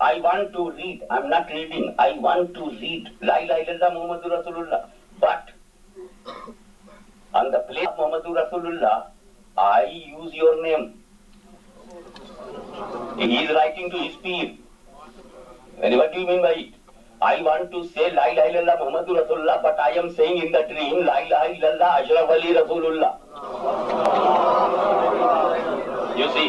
S2: I want to read, I'm not reading, I want to read La ilaha illallah Muhammadur Rasulullah, but on the place of Muhammadur Rasulullah I use your name. He is writing to his peer, and what do you mean by it? I want to say La ilaha illallah Muhammadur Rasulullah, but I am saying in the dream La ilaha illallah Ashraf Ali Rasulullah. You see,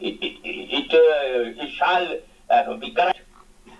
S2: it shall be correct.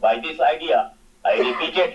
S2: by this idea I repeat it,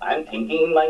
S2: I am thinking in my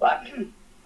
S2: but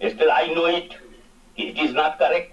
S2: still I know it, it is not correct,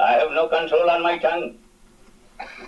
S2: I have no control on my tongue.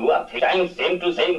S2: 2 or 3 times same to same,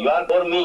S2: you are for me।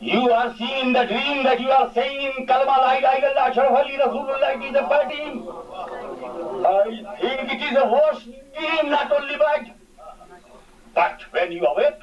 S2: You are seeing in the dream that you are saying in Kalma La ilaha illallah Ashraf Ali Rasulullah, it is a bad dream. I think it is a worse dream, not only bad. But when you awake,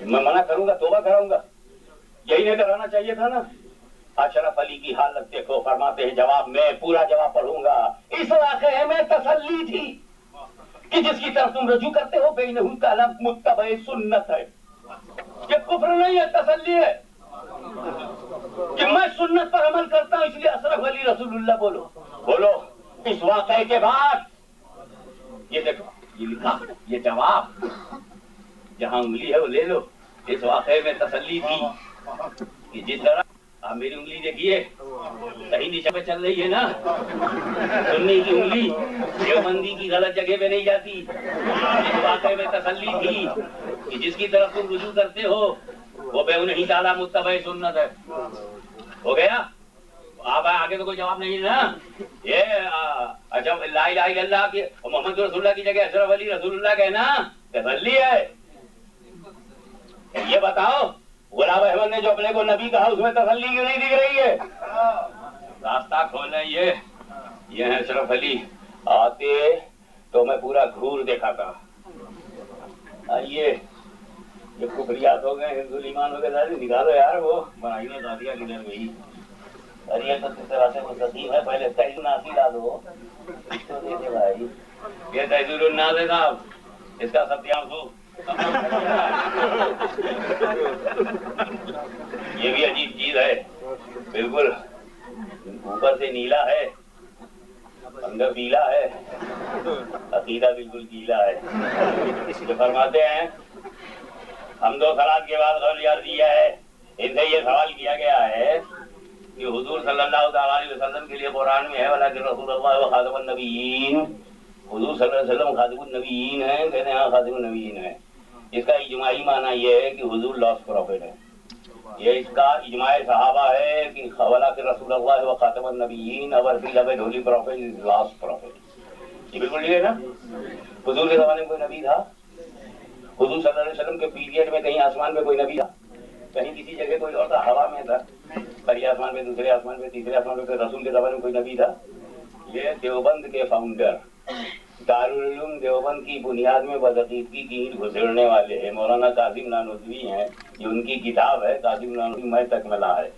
S2: میں منع کروں گا توبہ کراؤں گا؟ یہی نہیں کرانا چاہیے تھا نا؟ اشرف علی کی حالت دیکھو، فرماتے ہیں جواب میں پورا جواب پڑھوں گا، اس واقعے میں تسلی تھی کہ جس کی طرف تم رجوع کرتے ہو بینہ کلام متبع سنت ہے، یہ کفر نہیں ہے، تسلی ہے کہ میں سنت پر عمل کرتا ہوں، اس لیے اشرف علی رسول اللہ بولو بولو۔ اس واقعے کے بعد یہ دیکھو، یہ لکھا، یہ جواب جہاں انگلی ہے وہ لے لو۔ اس واقعے میں تسلی تھی کہ جس طرح آپ میری انگلی دیکھیے صحیح دشا پہ چل رہی ہے نا، سنی کی انگلی دیوبندی کی غلط جگہ پہ نہیں جاتی۔ اس واقعے میں تسلی تھی کہ جس کی طرف تم رجوع کرتے ہو وہ بے نہیں تعالیٰ متبع سنت ہے۔ ہو گیا؟ آپ آگے تو کوئی جواب نہیں نا؟ یہ اچھا لا الہ الا اللہ کی محمد رسول اللہ کی جگہ اشرف علی رسول اللہ کہنا تسلی ہے؟ یہ بتاؤ غلام احمد نے جو اپنے کو نبی کہا اس میں تسلی کیوں نہیں دکھ رہی ہے؟ راستہ کھولیں، یہ ہے اشرف علی۔ آتے تو میں پورا گھور دیکھا تھا، آئیے یہ کفریات ہو گئے، ہندو ایمان ہو گئے، نکالو یار وہ بنائی نے دادیا کدھر گئی؟ ارے تو کس طرح سے مستقیم ہے، پہلے تیز ناسی ڈالو تو دے دے بھائی۔ یہ تیزور الناس ہے صاحب، اس کا ستیام ہو۔ یہ بھی عجیب چیز ہے، بالکل اوپر سے نیلا ہے اندر پیلا ہے، عقیدہ بالکل گیلا ہے۔ جو فرماتے ہیں ہم دو صلات کے بعد قول عرضیہ ہے، ان سے یہ سوال کیا گیا ہے کہ حضور صلی اللہ تعالیٰ علیہ وسلم کے لیے قرآن میں ہے ولیکن رسول اللہ و خاتم النبیین، حضور صلی اللہ علیہ وسلم خاتم النبیین ہیں، کہتے ہیں ہاں خاتم النبیین ہے۔ اس کا اجماعی معنی یہ ہے کہ حضور لاسٹ پروفیٹ ہے، یہ اس کا اجماع صحابہ ہے کہ ولیکن رسول اللہ و خاتم النبیین اور فی لب ہولی پروفیٹ از لاسٹ پروفیٹ۔ یہ بالکل یہ ہے نا؟ حضور کے زمانے میں کوئی نبی تھا؟ حضور صلی اللہ علیہ وسلم کے پیریڈ میں کہیں آسمان میں کوئی نبی تھا؟ کہیں کسی جگہ کوئی اور تھا؟ ہوا میں تھا، پہلے آسمان پہ، دوسرے آسمان پہ، تیسرے آسمان پہ، رسول کے زمانے میں کوئی نبی تھا؟ یہ دیوبند کے فاؤنڈر، دارالعلوم دیوبند کی بنیاد میں بدعقیدگی کی اینٹ گھسیڑنے والے ہیں مولانا قاسم نانوتوی ہیں، یہ ان کی کتاب ہے قاسم نانوتوی میں تکملہ ہے،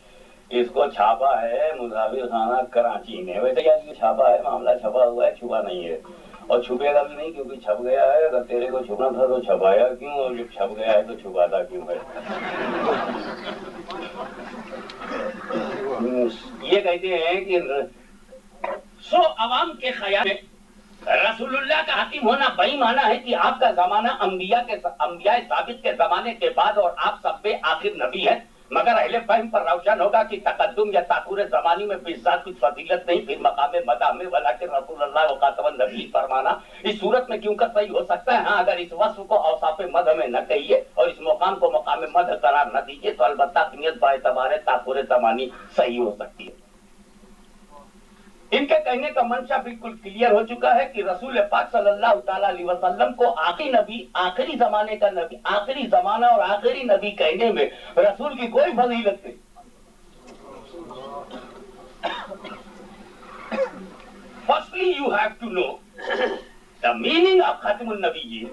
S2: اس کو چھاپا ہے مسافر خانہ کراچی نے۔ ویسے یہ چھاپا ہے، معاملہ چھپا ہوا ہے، چھپا نہیں ہے، اور چھپے گا بھی نہیں کیونکہ چھپ گیا ہے۔ اگر تیرے کو چھپنا تھا تو چھپایا کیوں، اور جب چھپ گیا ہے تو چھپاتا کیوں ہے؟ یہ کہتے ہیں کہ سو عوام کے خیال میں رسول اللہ کا حاکم ہونا بہی معنی ہے کہ آپ کا زمانہ انبیاء ثابت کے زمانے کے بعد اور آپ سب پہ آخر نبی ہیں، مگر اہل فہم پر روشن ہوگا کہ تقدم یا تاخر زمانی میں بذات کچھ فضیلت نہیں، پھر مقام مدح میں ولیکن رسول اللہ و خاتم النبی فرمانا اس صورت میں کیوں کر صحیح ہو سکتا ہے؟ ہاں اگر اس وصف کو اوصاف مدح میں نہ کہیے اور اس مقام کو مقام مدح قرار نہ دیجیے تو البتہ نیت با اعتبار تاخر زمانی صحیح ہو سکتی ہے۔ ان کے کہنے کا منشا بالکل کلیئر ہو چکا ہے کہ رسول پاک صلی اللہ تعالیٰ علیہ وسلم کو آخری نبی، آخری زمانے کا نبی، آخری زمانہ اور آخری نبی کہنے میں رسول کی کوئی فضیلت نہیں۔ Firstly, you have to know the meaning of Khatam al-Nabiyyin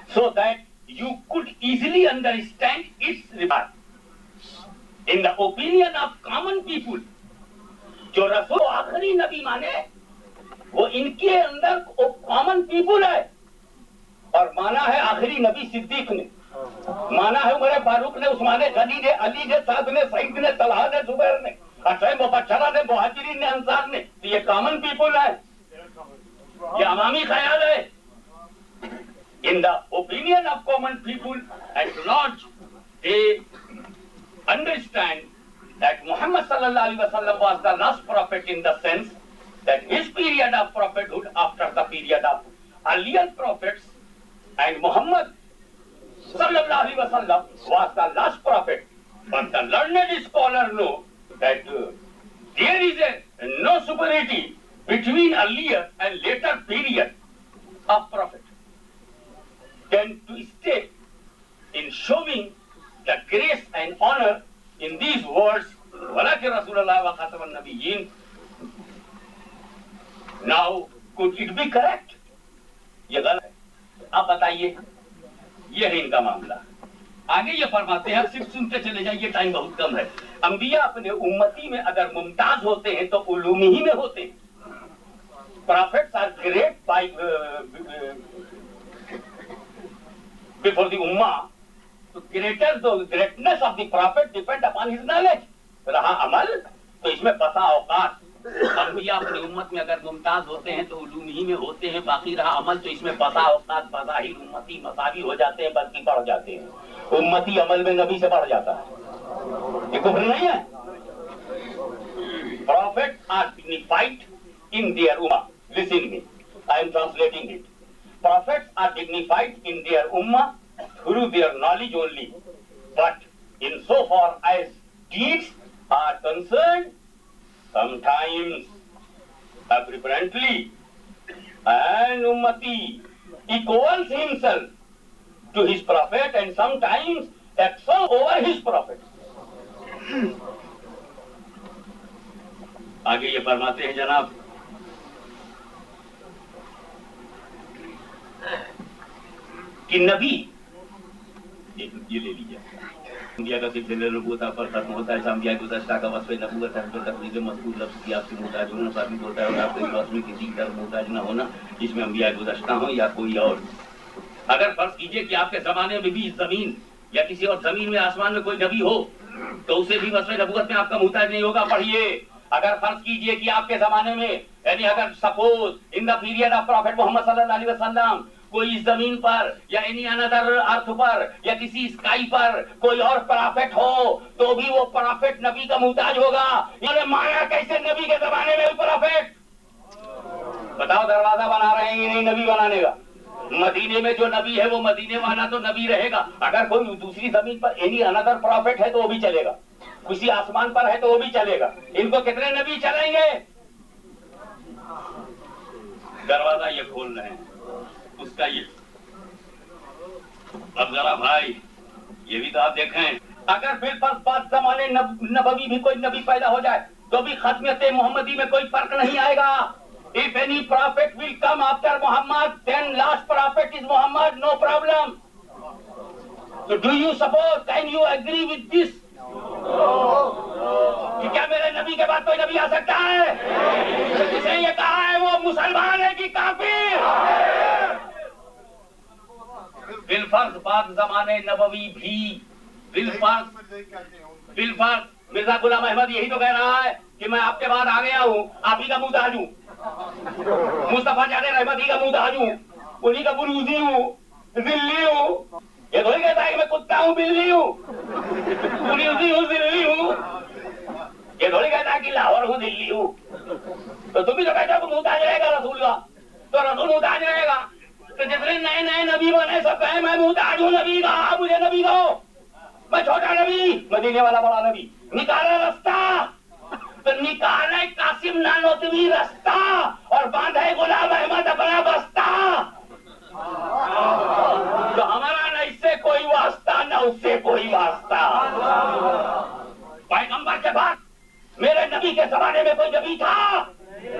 S2: so that you could easily understand its regard. In the opinion of common people, جو رسول آخری نبی مانے وہ ان کے اندر کامن پیپل ہے، اور مانا ہے آخری نبی صدیق نے، مانا ہے عمر فاروق نے، عثمان غنی نے، علی نے، سعد نے، سعید نے، طلحہ نے، زبیر نے، عشرہ مبشرہ نے، مہاجرین نے، انصار نے، یہ کامن پیپل ہے، یہ عوامی خیال ہے۔ In the opinion of common people at large, they understand that Muhammad sallallahu alaihi wasallam was the last prophet in the sense that his period of prophethood after the period of earlier prophets, and Muhammad sallallahu alaihi wasallam was the last prophet. But the learned scholar know that there is no superiority between earlier and later period of prophet. Then to stay in showing the grace and honor in these words, وَلَكِنْ رَسُولَ اللَّهِ وَخَاتَمَ النَّبِيِّينَ. Now, could it be correct? یہ غلط ہے۔ آپ بتائیے یہ ہے ان کا معاملہ. آگے یہ فرماتے ہیں, صرف سنتے چلے جائیے, ٹائم بہت کم ہے. انبیاء اپنے امتی میں اگر ممتاز ہوتے ہیں تو علوم ہی میں ہوتے ہیں. Prophets are great by before the ummah. So greatness of the prophet depend upon his knowledge. رہا عمل تو اس میں بسا اوقات انبیاء اپنی امت میں اگر ممتاز ہوتے ہیں تو علوم ہی میں ہوتے ہیں. باقی رہا عمل تو اس میں بسا اوقات بظاہر امتی مساوی ہو جاتے ہیں, بلکہ بڑھ جاتے ہیں. امتی عمل میں نبی سے بڑھ جاتا ہے. یہ کفر نہیں ہے. Prophets are dignified in their ummah. Listen me. I am translating it. Prophets are dignified in their ummah through their knowledge only. But insofar as deeds are concerned, sometimes, apparently, an ummati equals himself to his prophet and sometimes excels over his prophet. آگے یہ فرماتے ہیں جناب کہ نبی, یہ لے لیجیے, انبیاء کا سلسلہ نبوت پر ختم ہوتا ہے. انبیاء گزشتہ کا وصف نبوت ہے, جو تقریر مذکور لفظ کی آپ سے محتاج ہونا ثابت ہوتا ہے, اور آپ کے وصف میں کسی طرح محتاج نہ ہونا جس میں انبیاء گزشتہ ہوں یا کوئی اور. اگر فرض کیجئے کہ آپ کے زمانے میں بھی زمین یا کسی اور زمین میں آسمان میں کوئی نبی ہو تو اسے بھی وصف نبوت میں آپ کا محتاج نہیں ہوگا. پڑھیے, اگر فرض کیجئے کہ آپ کے زمانے میں, یعنی اگر suppose in the period of prophet Muhammad صلی اللہ علیہ وسلم کوئی اس زمین پر یا اینی انادر ارتھ پر یا کسی اسکائی پر کوئی اور پرافٹ ہو تو بھی وہ پرافٹ نبی کا محتاج ہوگا. یہ مایا کیسے نبی کے زمانے میں پرافٹ؟ بتاؤ, دروازہ بنا رہے ہیں نہیں نبی بنانے کا. مدینے میں جو نبی ہے وہ مدینے والا تو نبی رہے گا. اگر کوئی دوسری زمین پر اینی انادر پرافٹ ہے تو وہ بھی چلے گا. کسی آسمان پر ہے تو وہ بھی چلے گا. ان کو کتنے نبی چلیں گے؟ دروازہ یہ کھول رہے ہیں اس کا. یہ اب ذرا بھائی یہ بھی تو آپ دیکھیں, اگر پھر بعد زمانے نبوی بھی کوئی نبی پیدا ہو جائے تو بھی ختمیت محمدی میں کوئی فرق نہیں آئے گا. If any prophet will come after Muhammad, then last prophet is Muhammad, no problem. So do you suppose, can you agree with this? کہ کیا میرے نبی کے بعد کوئی نبی آ سکتا ہے؟ جس نے یہ کہا ہے وہ مسلمان ہے کہ کافر؟ بالفرض بعد زمانے نبوی بھی بالفرض مرزا غلام احمد یہی تو کہہ رہا ہے کہ میں آپ کے بعد آ گیا ہوں, آپ ہی کا محتاج ہوں. مصطفیٰ جان رحمتی کا محتاج ہوں, انہی کا بروزی ہوں, ذلی ہوں. یہ تھوڑی کہتا ہے کہ میں کتا ہوں, بلی ہوں, بروزی ہوں, ذلی ہوں. یہ تھوڑی کہتا ہے کہ لاہور ہوں, دلی ہوں. تو تم بھی تو کہتے ہو کہ محتاج رہے گا رسول کا, تو رسول محتاج رہے گا. تو جتنے نئے نئے نبی بنے سب کہیں میں محتاج ہوں نبی کا, مجھے نبی کہو. میں چھوٹا نبی, مدینے والا بڑا نبی. نکالا رستہ تو نکالے قاسم نانوتوی رستہ اور باندھے غلام احمد اپنا بستہ. تو ہمارا نہ اس سے کوئی واسطہ نہ اس سے کوئی واسطہ. پیغمبر کے بعد میرے نبی کے زمانے میں کوئی نبی تھا؟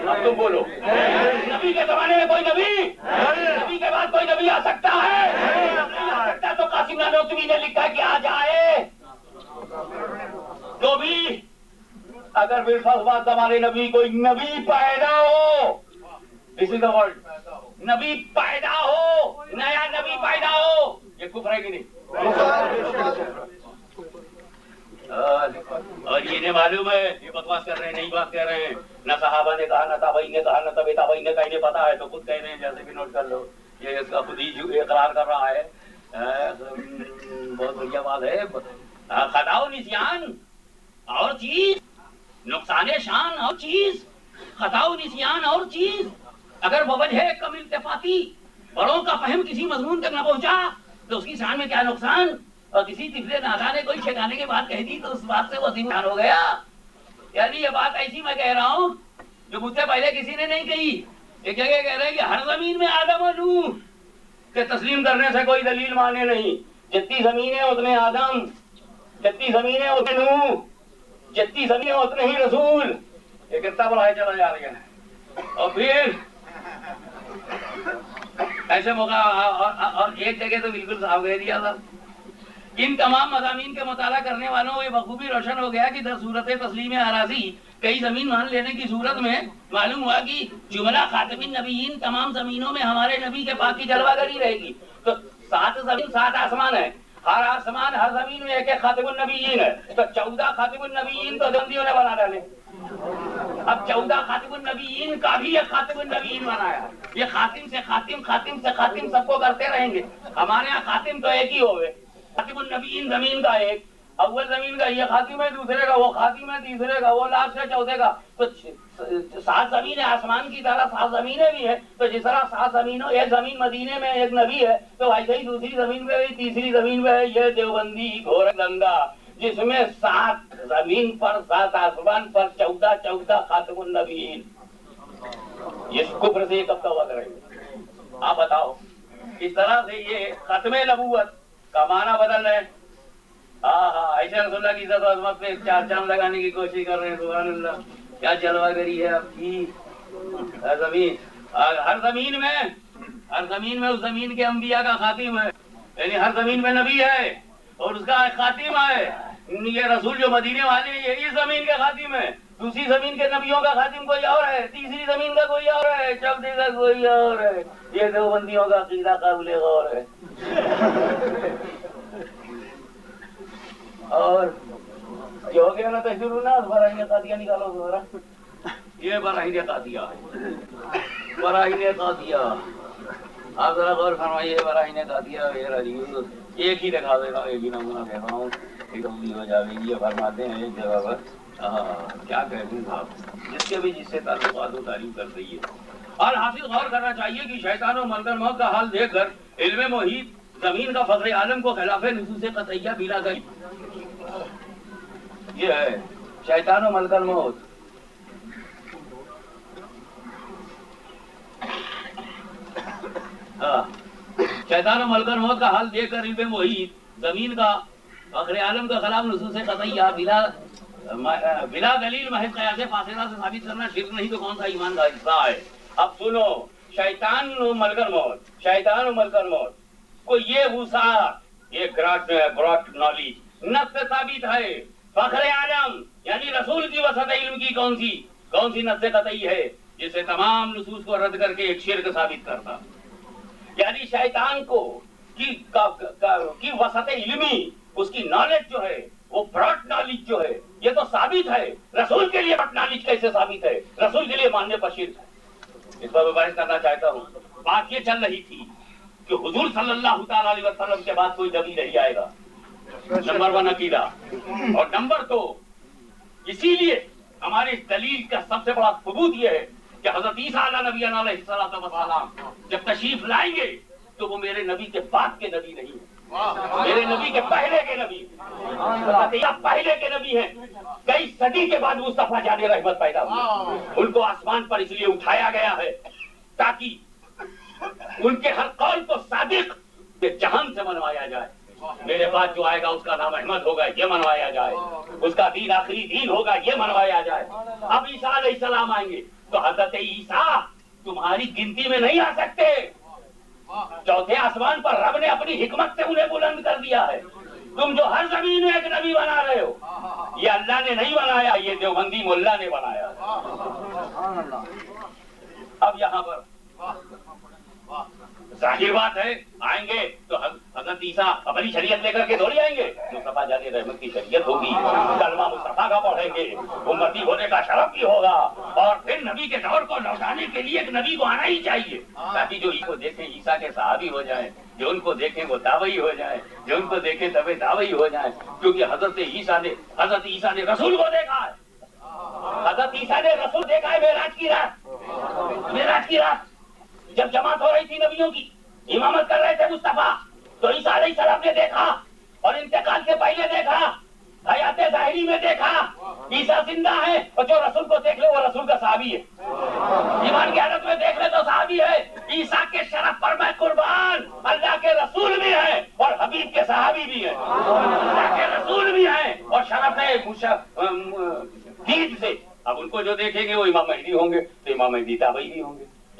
S2: اب تم بولو, نبی کے زمانے میں کوئی نبی, نبی کے بعد کوئی نبی آ سکتا ہے؟ نہیں آ سکتا. تو قاسم نانوتوی نے لکھا کہ آ جائے تو بھی اگر بالفرض بعد زمانے نبی کوئی نبی پیدا ہو, دس از دا ورڈ, نبی پیدا ہو, نیا نبی پیدا ہو, یہ کفر ہے کہ نہیں؟ اور یہ نہیں معلوم ہے, یہ بکواس کر رہے ہیں, نہیں بات کر رہے ہیں. نہ صحابہ نے کہا, نہ تابعی نے کہا, نہ تبع تابعی نے کہا, انہیں پتا ہے تو خود کہہ رہے ہیں. جیسے بھی نوٹ کر لو, یہ اس کا خود ہی اقرار کر رہا ہے. بہت بڑھیا بات ہے. خطا و نسیان اور چیز, نقصان شان اور چیز, خطا و نسیان اور چیز. اگر وہ وجہ کم التفاتی بڑوں کا فہم کسی مضمون تک نہ پہنچا تو اس کی شان میں کیا نقصان, اور کسی طفل نادان نے کوئی شیطانے کی بات کہہ دی تو اس بات سے وہ عظیم ہو گیا. یعنی یہ بات ایسی میں کہہ رہا ہوں جو مجھ سے پہلے کسی نے نہیں کہی. ایک جگہ کہہ رہے ہیں کہ ہر زمین میں آدم و نوح کہ تسلیم کرنے سے کوئی دلیل مانے نہیں. جتنی زمینیں اتنے آدم, جتنی زمینیں اتنے نوح, جتنی زمینیں اتنے ہی رسول. یہ کتنا بڑھائے چلا جا رہا ہے. اور پھر
S3: ایسے موقع اور ایک جگہ تو بالکل صاف کہہ دیا تھا. ان تمام مضامین کے مطالعہ کرنے والوں کو یہ بخوبی روشن ہو گیا کہ در صورت تسلیم اراضی کئی زمین مان لینے کی صورت میں معلوم ہوا کہ جملہ خاتم النبیین تمام زمینوں میں ہمارے نبی کے پاک کی جلوہ گری رہے گی. تو 7 زمین 7 آسمان ہے، ہر آسمان ہر زمین میں ایک ایک خاتم النبیین ہے. تو 14 خاتم النبیین تو بندیوں نے بنا ڈالے. اب 14 خاتم النبیین کا بھی ایک خاتم النبیین بنایا. یہ خاتم سے خاتم، خاتم سے خاتم سب کو کرتے رہیں گے. ہمارے یہاں خاتم تو ایک ہی ہوئے. خاتم النبیین زمین کا ایک، اول زمین کا یہ خاتم ہے، دوسرے کا وہ خاتم ہے، تیسرے کا وہ، لاسٹ ہے چوتھے کا. تو 7 زمینیں آسمان کی طرح 7 زمینیں بھی ہیں. تو جس طرح 7 زمینوں، ایک زمین مدینے میں ایک نبی ہے، تو ایسے ہی دوسری زمین پہ بھی، تیسری زمین پہ یہ دیوبندی گھور گنگا، جس میں 7 زمین پر 7 آسمان پر 14 خاتم النبیین. اس کفر سے یہ کب توبہ کریں گے آپ بتاؤ؟ اس طرح سے یہ ختم نبوت کا معنی بدل رہے. ایسے رسول اللہ کی عزت و عظمت پہ 4 چاند لگانے کی کوشش کر رہے ہیں. سبحان اللہ، کیا جلوہ گری ہے آپ کی. ہر زمین میں اس زمین کے انبیاء کا خاتم ہے. یعنی ہر زمین میں نبی ہے اور اس کا خاتم ہے. یہ رسول جو مدینے والے ہیں یہ اس زمین کے خاتم ہے. دوسری زمین کے نبیوں کا خاتم کوئی اور ہے، تیسری زمین کا کوئی اور ہے، چوتھے کا کوئی اور ہے. یہ دیوبندیوں کا عقیدہ قابل غور ہے. اور یہ ہو گیا نا تشریح نا براہین قادیہ نکالو دوبارہ. یہ براہین قادیہ ہے، براہین قادیہ. آپ ذرا غور فرمائیے. براہین قادیہ ایک ہی دکھا دیتا ہوں، ایک ہی نمونہ کہہ رہا ہوں، ایک ہو جائے گی. یہ فرماتے ہیں ایک جگہ پر کیا کہتے ہیں صاحب، جس کے بھی جس سے تعلقات و تعریف کر رہی ہے. اور حاصل غور کرنا چاہیے کہ شیطان و ملک الموت کا حال دیکھ کر علم محیط زمین کا فخر عالم کو خلاف نصوص قطعیہ بلا گئی. یہ ہے شیطان و ملک الموت. شیطان و ملک الموت کا حال دیکھ کر علم محیط زمین کا فخر عالم کا خلاف نصوص قطعیہ بلا دلیل محض قیاس فاصلہ سے ثابت کرنا شرک نہیں تو کون سا ایمان کا حصہ ہے. اب سنو، شیطان و ملک الموت کو یہ وسعت، یہ گراٹ نالج نفس ثابت ہے. فخر عالم یعنی رسول کی وسعت علم کی کون سی نفس قطعی ہے جسے تمام نصوص کو رد کر کے ایک شرک ثابت کرتا. یعنی شیطان کو کی وسعت علمی، اس کی نالج جو ہے وہ براڈ نالج جو ہے یہ تو ثابت ہے. رسول کے لیے براڈ نالج کیسے ثابت ہے؟ رسول کے لیے ماننے پر شرک ہے. اس پر میں بحث کرنا چاہتا ہوں. بات یہ چل رہی تھی کہ حضور صلی اللہ تعالی علیہ وسلم کے بعد کوئی نبی نہیں آئے گا. نمبر 1 عقیدہ. اور نمبر 2 اسی لیے ہماری اس دلیل کا سب سے بڑا ثبوت یہ ہے کہ حضرت عیسیٰ علیہ السلام جب تشریف لائیں گے تو وہ میرے نبی کے بعد کے نبی نہیں ہیں، میرے نبی کے پہلے کے نبی. پہلے کے نبی ہیں. کئی صدی کے بعد مصطفیٰ جان رحمت پیدا ہوئے. ان کو آسمان پر اس لیے اٹھایا گیا ہے تاکہ ان کے ہر قول کو صادق جہان سے منوایا جائے. میرے پاس جو آئے گا اس کا نام احمد ہوگا، یہ منوایا جائے. اس کا دین آخری دین ہوگا، یہ منوایا جائے. اب عیسیٰ علیہ السلام آئیں گے تو حضرت عیسیٰ تمہاری گنتی میں نہیں آ سکتے. چوتھے آسمان پر رب نے اپنی حکمت سے انہیں بلند کر دیا ہے. تم جو ہر زمین میں ایک نبی بنا رہے ہو، یہ اللہ نے نہیں بنایا، یہ دیوبندی ملا نے بنایا. اب یہاں پر ظاہر بات ہے آئیں گے تو حضرت عیسیٰ اپنی شریعت لے کر کے دوڑی آئیں گے. مصطفیٰ جان رحمت کی شریعت ہوگی، کلمہ مصطفیٰ کا پڑھیں گے، امتی ہونے کا شرف بھی ہوگا. اور پھر نبی کے دور کو لوٹانے کے لیے ایک نبی کو آنا ہی چاہیے تاکہ جو کو دیکھیں عیسیٰ کے صحابی ہو جائیں، جو ان کو دیکھیں وہ دعوی ہو جائیں، جو ان کو دیکھیں تبھی دعوی ہو جائیں. کیونکہ حضرت عیسیٰ نے رسول کو دیکھا ہے. حضرت عیسیٰ نے رسول دیکھا ہے. معراج کی رات جب جماعت ہو رہی تھی نبیوں کی، امامت کر رہے تھے مصطفیٰ، تو عیسیٰ علیہ السلام نے دیکھا. اور انتقال سے پہلے دیکھا، حیات ظاہری میں دیکھا. عیسیٰ زندہ ہے اور جو رسول کو دیکھ لے وہ رسول کا صحابی ہے. ایمان کی حالت میں دیکھ لے تو صحابی ہے. عیسیٰ کے شرف پر میں قربان. اللہ کے رسول بھی ہیں اور حبیب کے صحابی بھی ہیں. اللہ کے رسول بھی ہیں اور شرف ہے دین سے. اب ان کو جو دیکھیں گے وہ امام مہدی ہوں گے تو امام مہدی تابعی بھی ہوں گے.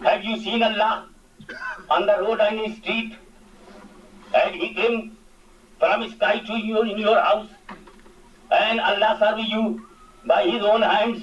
S2: Have you seen Allah on the road and in street? And He came from sky to you in your house, and Allah serve you by His own hands.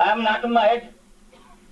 S2: I am not mad,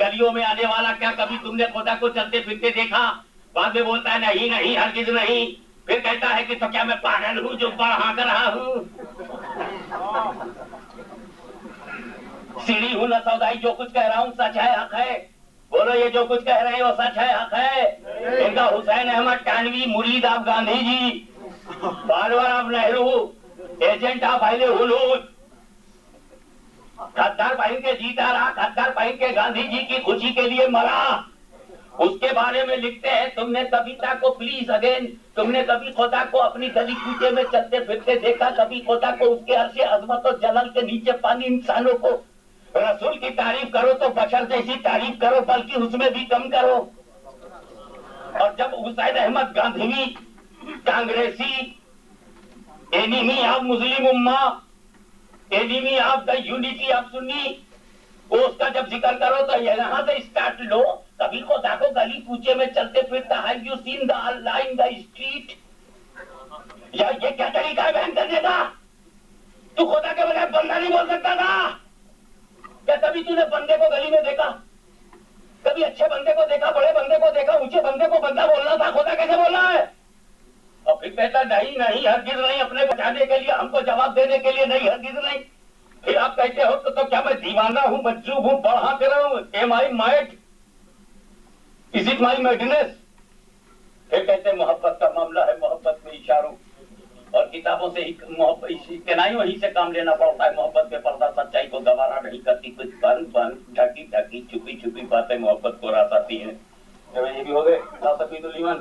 S2: گلیوں میں آنے والا کیا کبھی تم نے خدا کو چلتے پھرتے دیکھا؟ بعد میں بولتا ہے نہیں نہیں ہرگز نہیں، پھر کہتا ہے کہ تو کیا میں پاگل ہوں جو بڑھا کر رہا ہوں؟ سیڑھی ہوں نہ سودائی، جو کچھ کہہ رہا ہوں سچ ہے حق ہے؟ بولو یہ جو کچھ کہہ رہے ہیں وہ سچ ہے حق ہے؟ ان کا حسین احمد ٹانوی مرید of Gandhi ji, follower of Nehru, agent of اہل حلول، خدر پہن کے جیتا رہا، خدر پہن کے گاندھی جی کی خوشی کے لیے مرا، اس کے بارے میں لکھتے ہیں تم نے کبیتا کو پلیز اگین، تم نے کبھی خدا کو اپنی گلی کوچے میں چلتے پھرتے دیکھا؟ کبھی خدا کو اس کے عرش عظمت و جلال کے نیچے پانی انسانوں کو؟ رسول کی تعریف کرو تو بشر جیسی تعریف کرو، بلکہ اس میں بھی کم کرو۔ اور جب حسین احمد گاندھی کانگریسی، enemy of Muslim ummah, enemy of the unity of Sunni, اس کا جب ذکر کرو تو یہاں سے اسٹارٹ لو، کبھی خدا کو گلی کوچے میں چلتے پھرتا ہے، you seen the Allah in the street? یا یہ کیا طریقہ ہے بیان کرنے کا؟ تو خدا کے بغیر بندہ نہیں بول سکتا تھا کیا؟ کبھی تو نے بندے کو گلی میں دیکھا؟ کبھی اچھے بندے کو دیکھا، بڑے بندے کو دیکھا، اونچے بندے کو بندہ بولنا تھا، خدا کیسے بولنا ہے؟ اور پھر کہتا نہیں نہیں ہرگز نہیں، اپنے بچانے کے لیے، ہم کو جواب دینے کے لیے نہیں، ہرگز نہیں۔ پھر آپ کہتے ہو تو کیا میں دیوانہ ہوں، مجذوب ہوں، بڑھا کے رہا ہوں؟ Am I mad? Is it my madness? پھر کہتے ہیں محبت کا معاملہ ہے، محبت میں اشاروں اور کتابوں سے کنائی وہیں سے کام لینا پڑتا ہے۔ محبت میں پردہ سچائی کو گوارا نہیں کرتی، کچھ بند بند ڈھکی ڈھکی چھپی چھپی باتیں محبت کو راس آتی ہیں۔ یہ بھی ہو گئے سفید الایمان،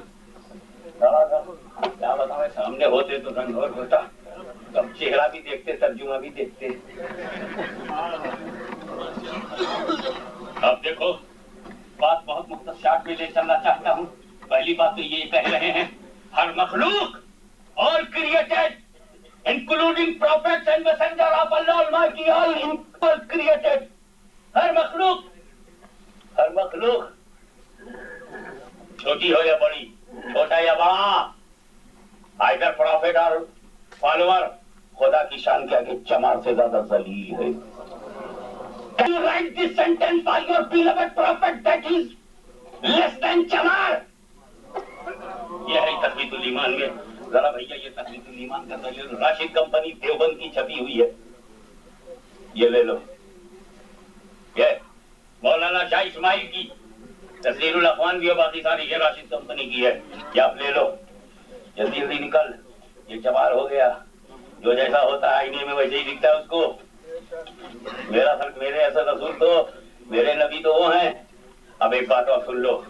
S2: کیا بتاؤں، سامنے ہوتے تو رنگ اور ہوتا، اب چہرہ بھی دیکھتے، ترجمہ بھی دیکھتے۔ اب دیکھو بات بہت مختصر میں لے چلنا چاہتا ہوں۔ پہلی بات تو یہ کہہ رہے ہیں ہر مخلوق all created including prophets and messenger of Allah Almighty, all created، ہر مخلوق چھوٹی ہو یا بڑی، چھوٹا یا بڑا، either prophet اور follower، خدا کی شان کیا کہ چمار سے زیادہ ذلیل ہے۔ Can you write this sentence for your beloved prophet that is less than چمار؟ یہ ہے تثبیت الایمان میں۔ ذرا بھیا یہ تثبیت الایمان کا دلیل راشد کمپنی دیوبند کی چھپی ہوئی ہے، یہ لے لو۔ یہ مولانا شاہ اسماعیل کی تسلیل الاخوان بھی ہے، باقی ساری یہ راشد کمپنی کی ہے، یہ آپ لے لو۔ جلدی جلدی نکل، یہ چمار ہو گیا، جو جیسا ہوتا ہے آئینے میں ویسے ہی دکھتا ہے اس کو۔ میرے ایسا رسول تو، میرے نبی تو وہ ہیں۔ اب ایک بات اور سن لو،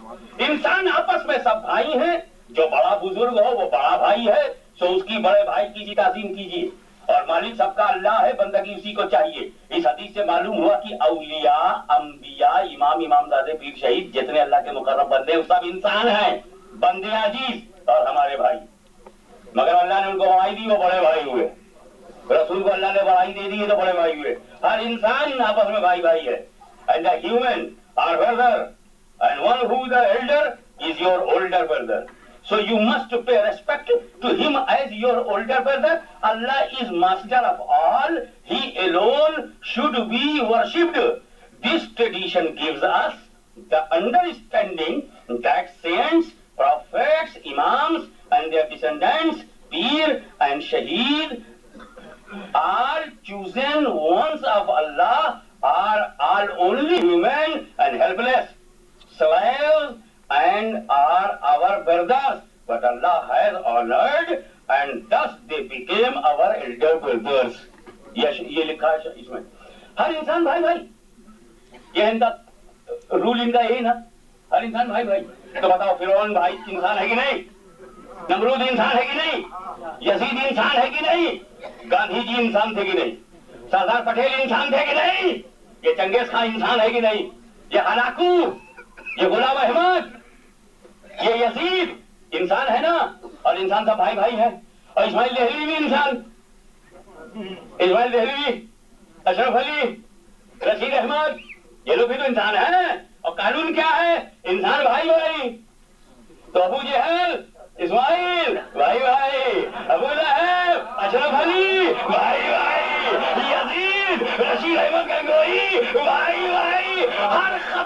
S2: انسان آپس میں سب بھائی ہیں، جو بڑا بزرگ ہو وہ بڑا بھائی ہے، سو اس کی بڑے بھائی کی تعظیم کیجیے، اور مالک سب کا اللہ ہے، بندگی اسی کو چاہیے۔ اس حدیث سے معلوم ہوا کہ اولیاء، انبیاء، امام زادے، پیر شہید، جتنے اللہ کے مقرب بندے سب انسان ہیں، بندے عزیز اور ہمارے بھائی، مگر اللہ نے ان کو بڑائی دی، وہ بڑے بھائی ہوئے۔ رسول کو اللہ نے بڑائی دے دی تو بڑے بھائی ہوئے۔ ہر انسان آپس میں بھائی بھائی ہے۔ And the human are brother, and one who is the elder is your older brother. So you must pay respect to him as your older brother. Allah is master of all. He alone should be worshipped. This tradition gives us the understanding that saints, prophets, imams and their descendants, Peer and Shaheed, are chosen ones of Allah, are all only human and helpless slaves and are our brothers, but Allah has honored and thus they became our elder brothers. یہ لکھا ہے اس میں، ہر انسان بھائی بھائی، یہ ان کا role, ان کا یہی نا، ہر انسان بھائی بھائی۔ تو بتاؤ فرعون بھائی انسان ہے کہ نہیں؟ نمرود انسان ہے کہ نہیں؟ یزید انسان ہے کہ نہیں؟ گاندھی جی انسان تھے کہ نہیں؟ سردار پٹیل انسان تھے کہ نہیں؟ یہ چنگیز خان انسان ہے کہ نہیں؟ یہ ہلاکو، یہ غلام احمد، یہ یزید انسان ہے نا؟ اور انسان سب بھائی بھائی ہے۔ اور اسماعیل دہلوی بھی انسان، اسماعیل دہلوی، اشرف علی، رشید احمد، یہ لوگ بھی تو انسان ہیں۔ اور قانون کیا ہے؟ انسان بھائی بھائی۔ تو ابو جہل، اسماعیل بھائی بھائی، ابو لہب، اشرف علی بھائی بھائی، یزید، رشید احمد گنگوئی بھائی بھائی، ہر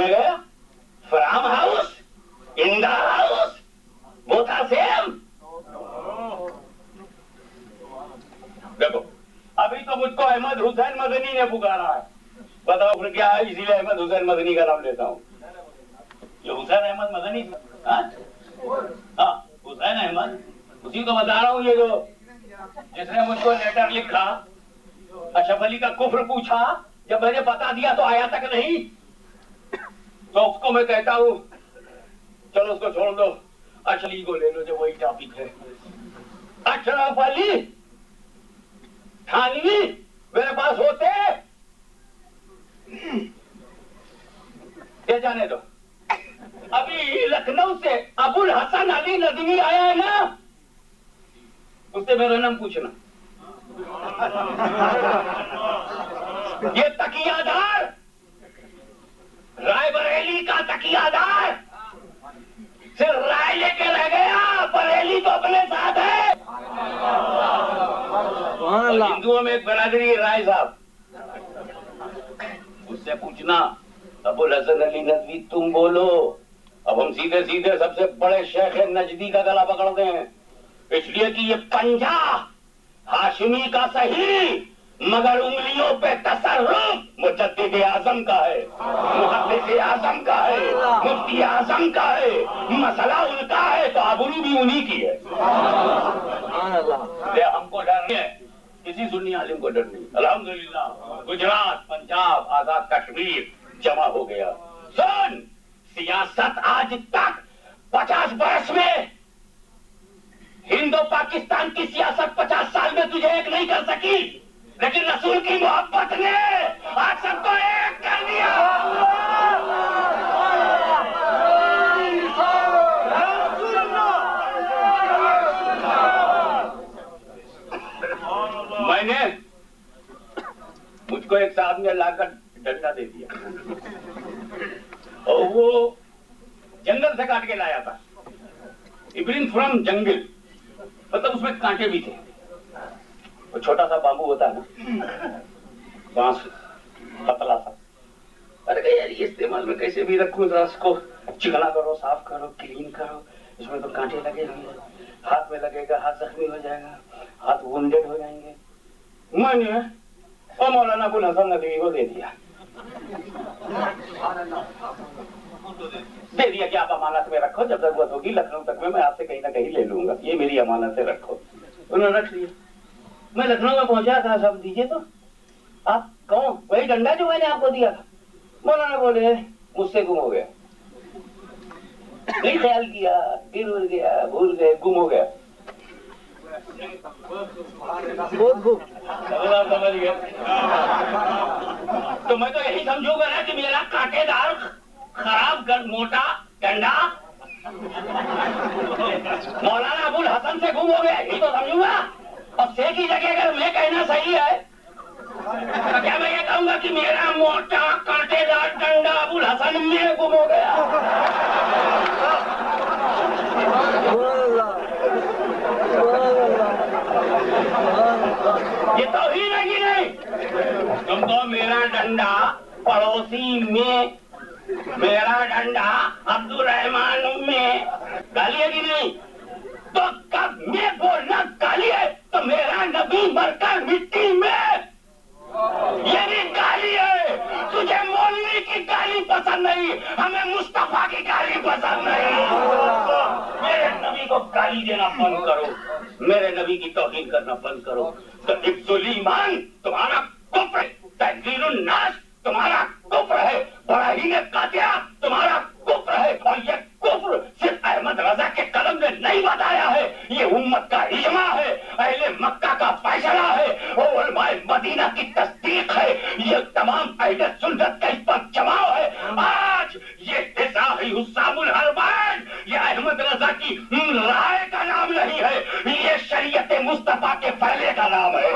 S2: میں گیا from house in the house وہ تھا سیم. دیکھو ابھی تو مجھ کو احمد حسین مدنی نے پکارا ہے. بتاؤ پھر کیا ہے؟ اسی لیے احمد حسین مدنی کا نام لیتا ہوں. یہ حسین احمد مدنی ہاں حسین احمد اسی کو بتا رہا ہوں. یہ جو جس نے مجھ کو لیٹر لکھا اشرف علی کا کفر پوچھا جب میں نے بتا دیا تو آیا تک نہیں. تو اس کو میں کہتا ہوں چلو اس کو چھوڑ دو اشرف علی کو لے لو جو وہی ٹاپک ہے. اشرف علی تھانوی میرے پاس ہوتے یہ جانے دو. ابھی لکھنؤ سے ابو الحسن علی ندوی آیا ہے نا اس سے میرا نام پوچھنا. یہ تکیہ دار رائے بریلی کا تکیہ دار صرف رائے لے کے رہ گیا بریلی تو اپنے ساتھ ہے. ہندوؤں میں ایک برادری ہے رائے صاحب اس سے پوچھنا ابو الحسن علی ندوی تم بولو. اب ہم سیدھے سیدھے سب سے بڑے شیخ نجدی کا گلا پکڑتے ہیں اس لیے کہ یہ پنجہ ہاشمی کا صحیح مگر انگلیوں پہ تصرف مجدد اعظم کا ہے محدث اعظم کا ہے مفتی اعظم کا ہے. مسئلہ ان کا ہے تو آبرو بھی انہی کی ہے. ہم کو ڈر نہیں ہے کسی سنی عالم کو ڈر نہیں. الحمدللہ گجرات پنجاب آزاد کشمیر جمع ہو گیا. سن سیاست آج تک 50 برس میں ہند و پاکستان کی سیاست 50 سال میں تجھے ایک نہیں کر سکی لیکن رسول کی محبت نے آج سب کو ایک کر دیا. میں نے مجھ کو ایک صاحب نے لا کر ڈنڈا دے دیا اور وہ جنگل سے کاٹ کے لایا تھا. برنگ فرام جنگل مطلب اس میں کانٹے بھی تھے. وہ چھوٹا سا بامبو ہوتا ہے نا بانس پتلا سا. ارے کہ یار یہ استعمال میں کیسے بھی رکھوں ذرا اس کو چکنا کرو صاف کرو کلین کرو. اس میں تو کانٹے لگے ہوئے ہاتھ میں لگے گا ہاتھ زخمی ہو جائے گا ہاتھ وونڈیڈ ہو جائیں گے. میں نے اور مولانا ابو الحسن ندوی کو دے دیا کہ آپ امانت میں رکھو جب ضرورت ہوگی لکھنؤ تک میں آپ سے کہیں نہ کہیں لے لوں گا. یہ میری امانت سے رکھو. انہوں نے رکھ لیا. میں لکھنؤ میں پہنچا تھا سب دیجیے تو آپ کون وہی ڈنڈا جو میں نے آپ کو دیا تھا. مولانا بولے مجھ سے گم ہو گیا نہیں خیال کیا گر اڑ گیا بھول گئے گم ہو گیا. سمجھ گیا تو میں تو یہی سمجھوں گا نا کہ میرا کانٹے دار خراب موٹا ڈنڈا مولانا ابو الحسن سے گم ہو گیا یہی تو سمجھوں گا. اور سے کی جگہ اگر میں کہنا صحیح ہے تو کیا میں یہ کہوں گا کہ میرا موٹا کانٹے دار ڈنڈا ابو الحسن میں گم ہو گیا. یہ توہین ہے کہ نہیں؟ تم تو میرا ڈنڈا پڑوسی میں میرا ڈنڈا عبد الرحمان میں گالی ہے کہ نہیں؟ تو کب میں بولنا گالی ہے تو میرا نبی مر کر مٹی میں یہ بھی گالی ہے. تجھے مولوی کی گالی پسند نہیں ہمیں مصطفیٰ کی گالی پسند نہیں. میرے نبی کو گالی دینا بند کرو میرے نبی کی توہین کرنا بند کرو. تو حفظ الایمان تمہارا کفر تحذیر الناس تمہارا کفر ہے. براہیم قاطعہ تمہارا کفر ہے. اور یہ کفر صرف احمد رضا کے قلم نے نہیں بتایا ہے یہ امت کا اجماع ہے اہل مکہ کا فیصلہ ہے اور علماء مدینہ کی تصدیق ہے. یہ تمام اہل سنت کا اس پر جماؤ ہے. آج یہ اصلاحی حسام الحربین یہ احمد رضا کی رائے کا نام نہیں ہے یہ شریعت مصطفیٰ کے فیصلے کا نام ہے.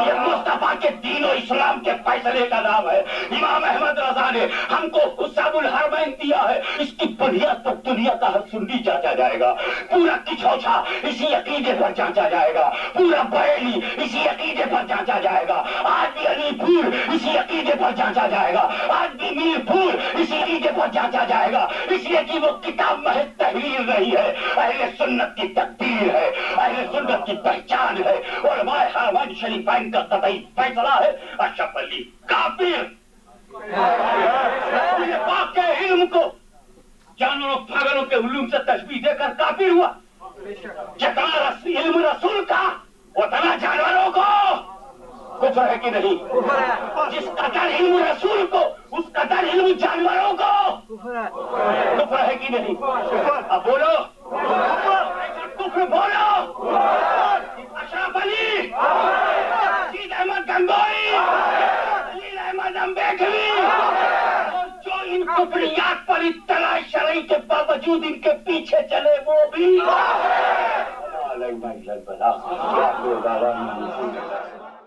S2: یہ مصطفیٰ کے دین و اسلام کے فیصلے کا نام ہے. امام احمد رضا نے ہم کو حسام الحربین دیا ہے. اس کی بنیاد پر دنیا کا ہر سنی جانچا جائے گا. پورا کچھوچا اسی عقیدے پر جانچا جائے گا. پورا بریلی اسی عقیدے پر جانچا جائے گا. آج بھی علی پور اسی عقیدے پر جانچا جائے گا. آج بھی میر پور اسی عقیدے درجے پر جانچا جائے گا، اس لیے کہ وہ کتاب محض تحریر نہیں ہے، اہل سنت کی تقدیر ہے، اہل سنت کی پہچان ہے، علماء حرمین شریفین کا قطعی فیصلہ ہے اشرف علی کافر۔ پاک کے علم کو جانوروں پاگلوں کے علوم سے تشبیہ دے کر کافر ہوا، جتنا علم رسول کا اتنا جانوروں کو کفر ہے کہ نہیں؟ جس قدر علم رسول کو اس قدر علم جانوروں کو کفر ہے کہ نہیں؟ اب بولو کفر بولو۔ اشرف علی، رشید احمد گنگوئی، خلیل احمد امبیڈکری، اور جو ان کفریات پر اطلاع شرعی کے باوجود ان کے پیچھے چلے وہ بھی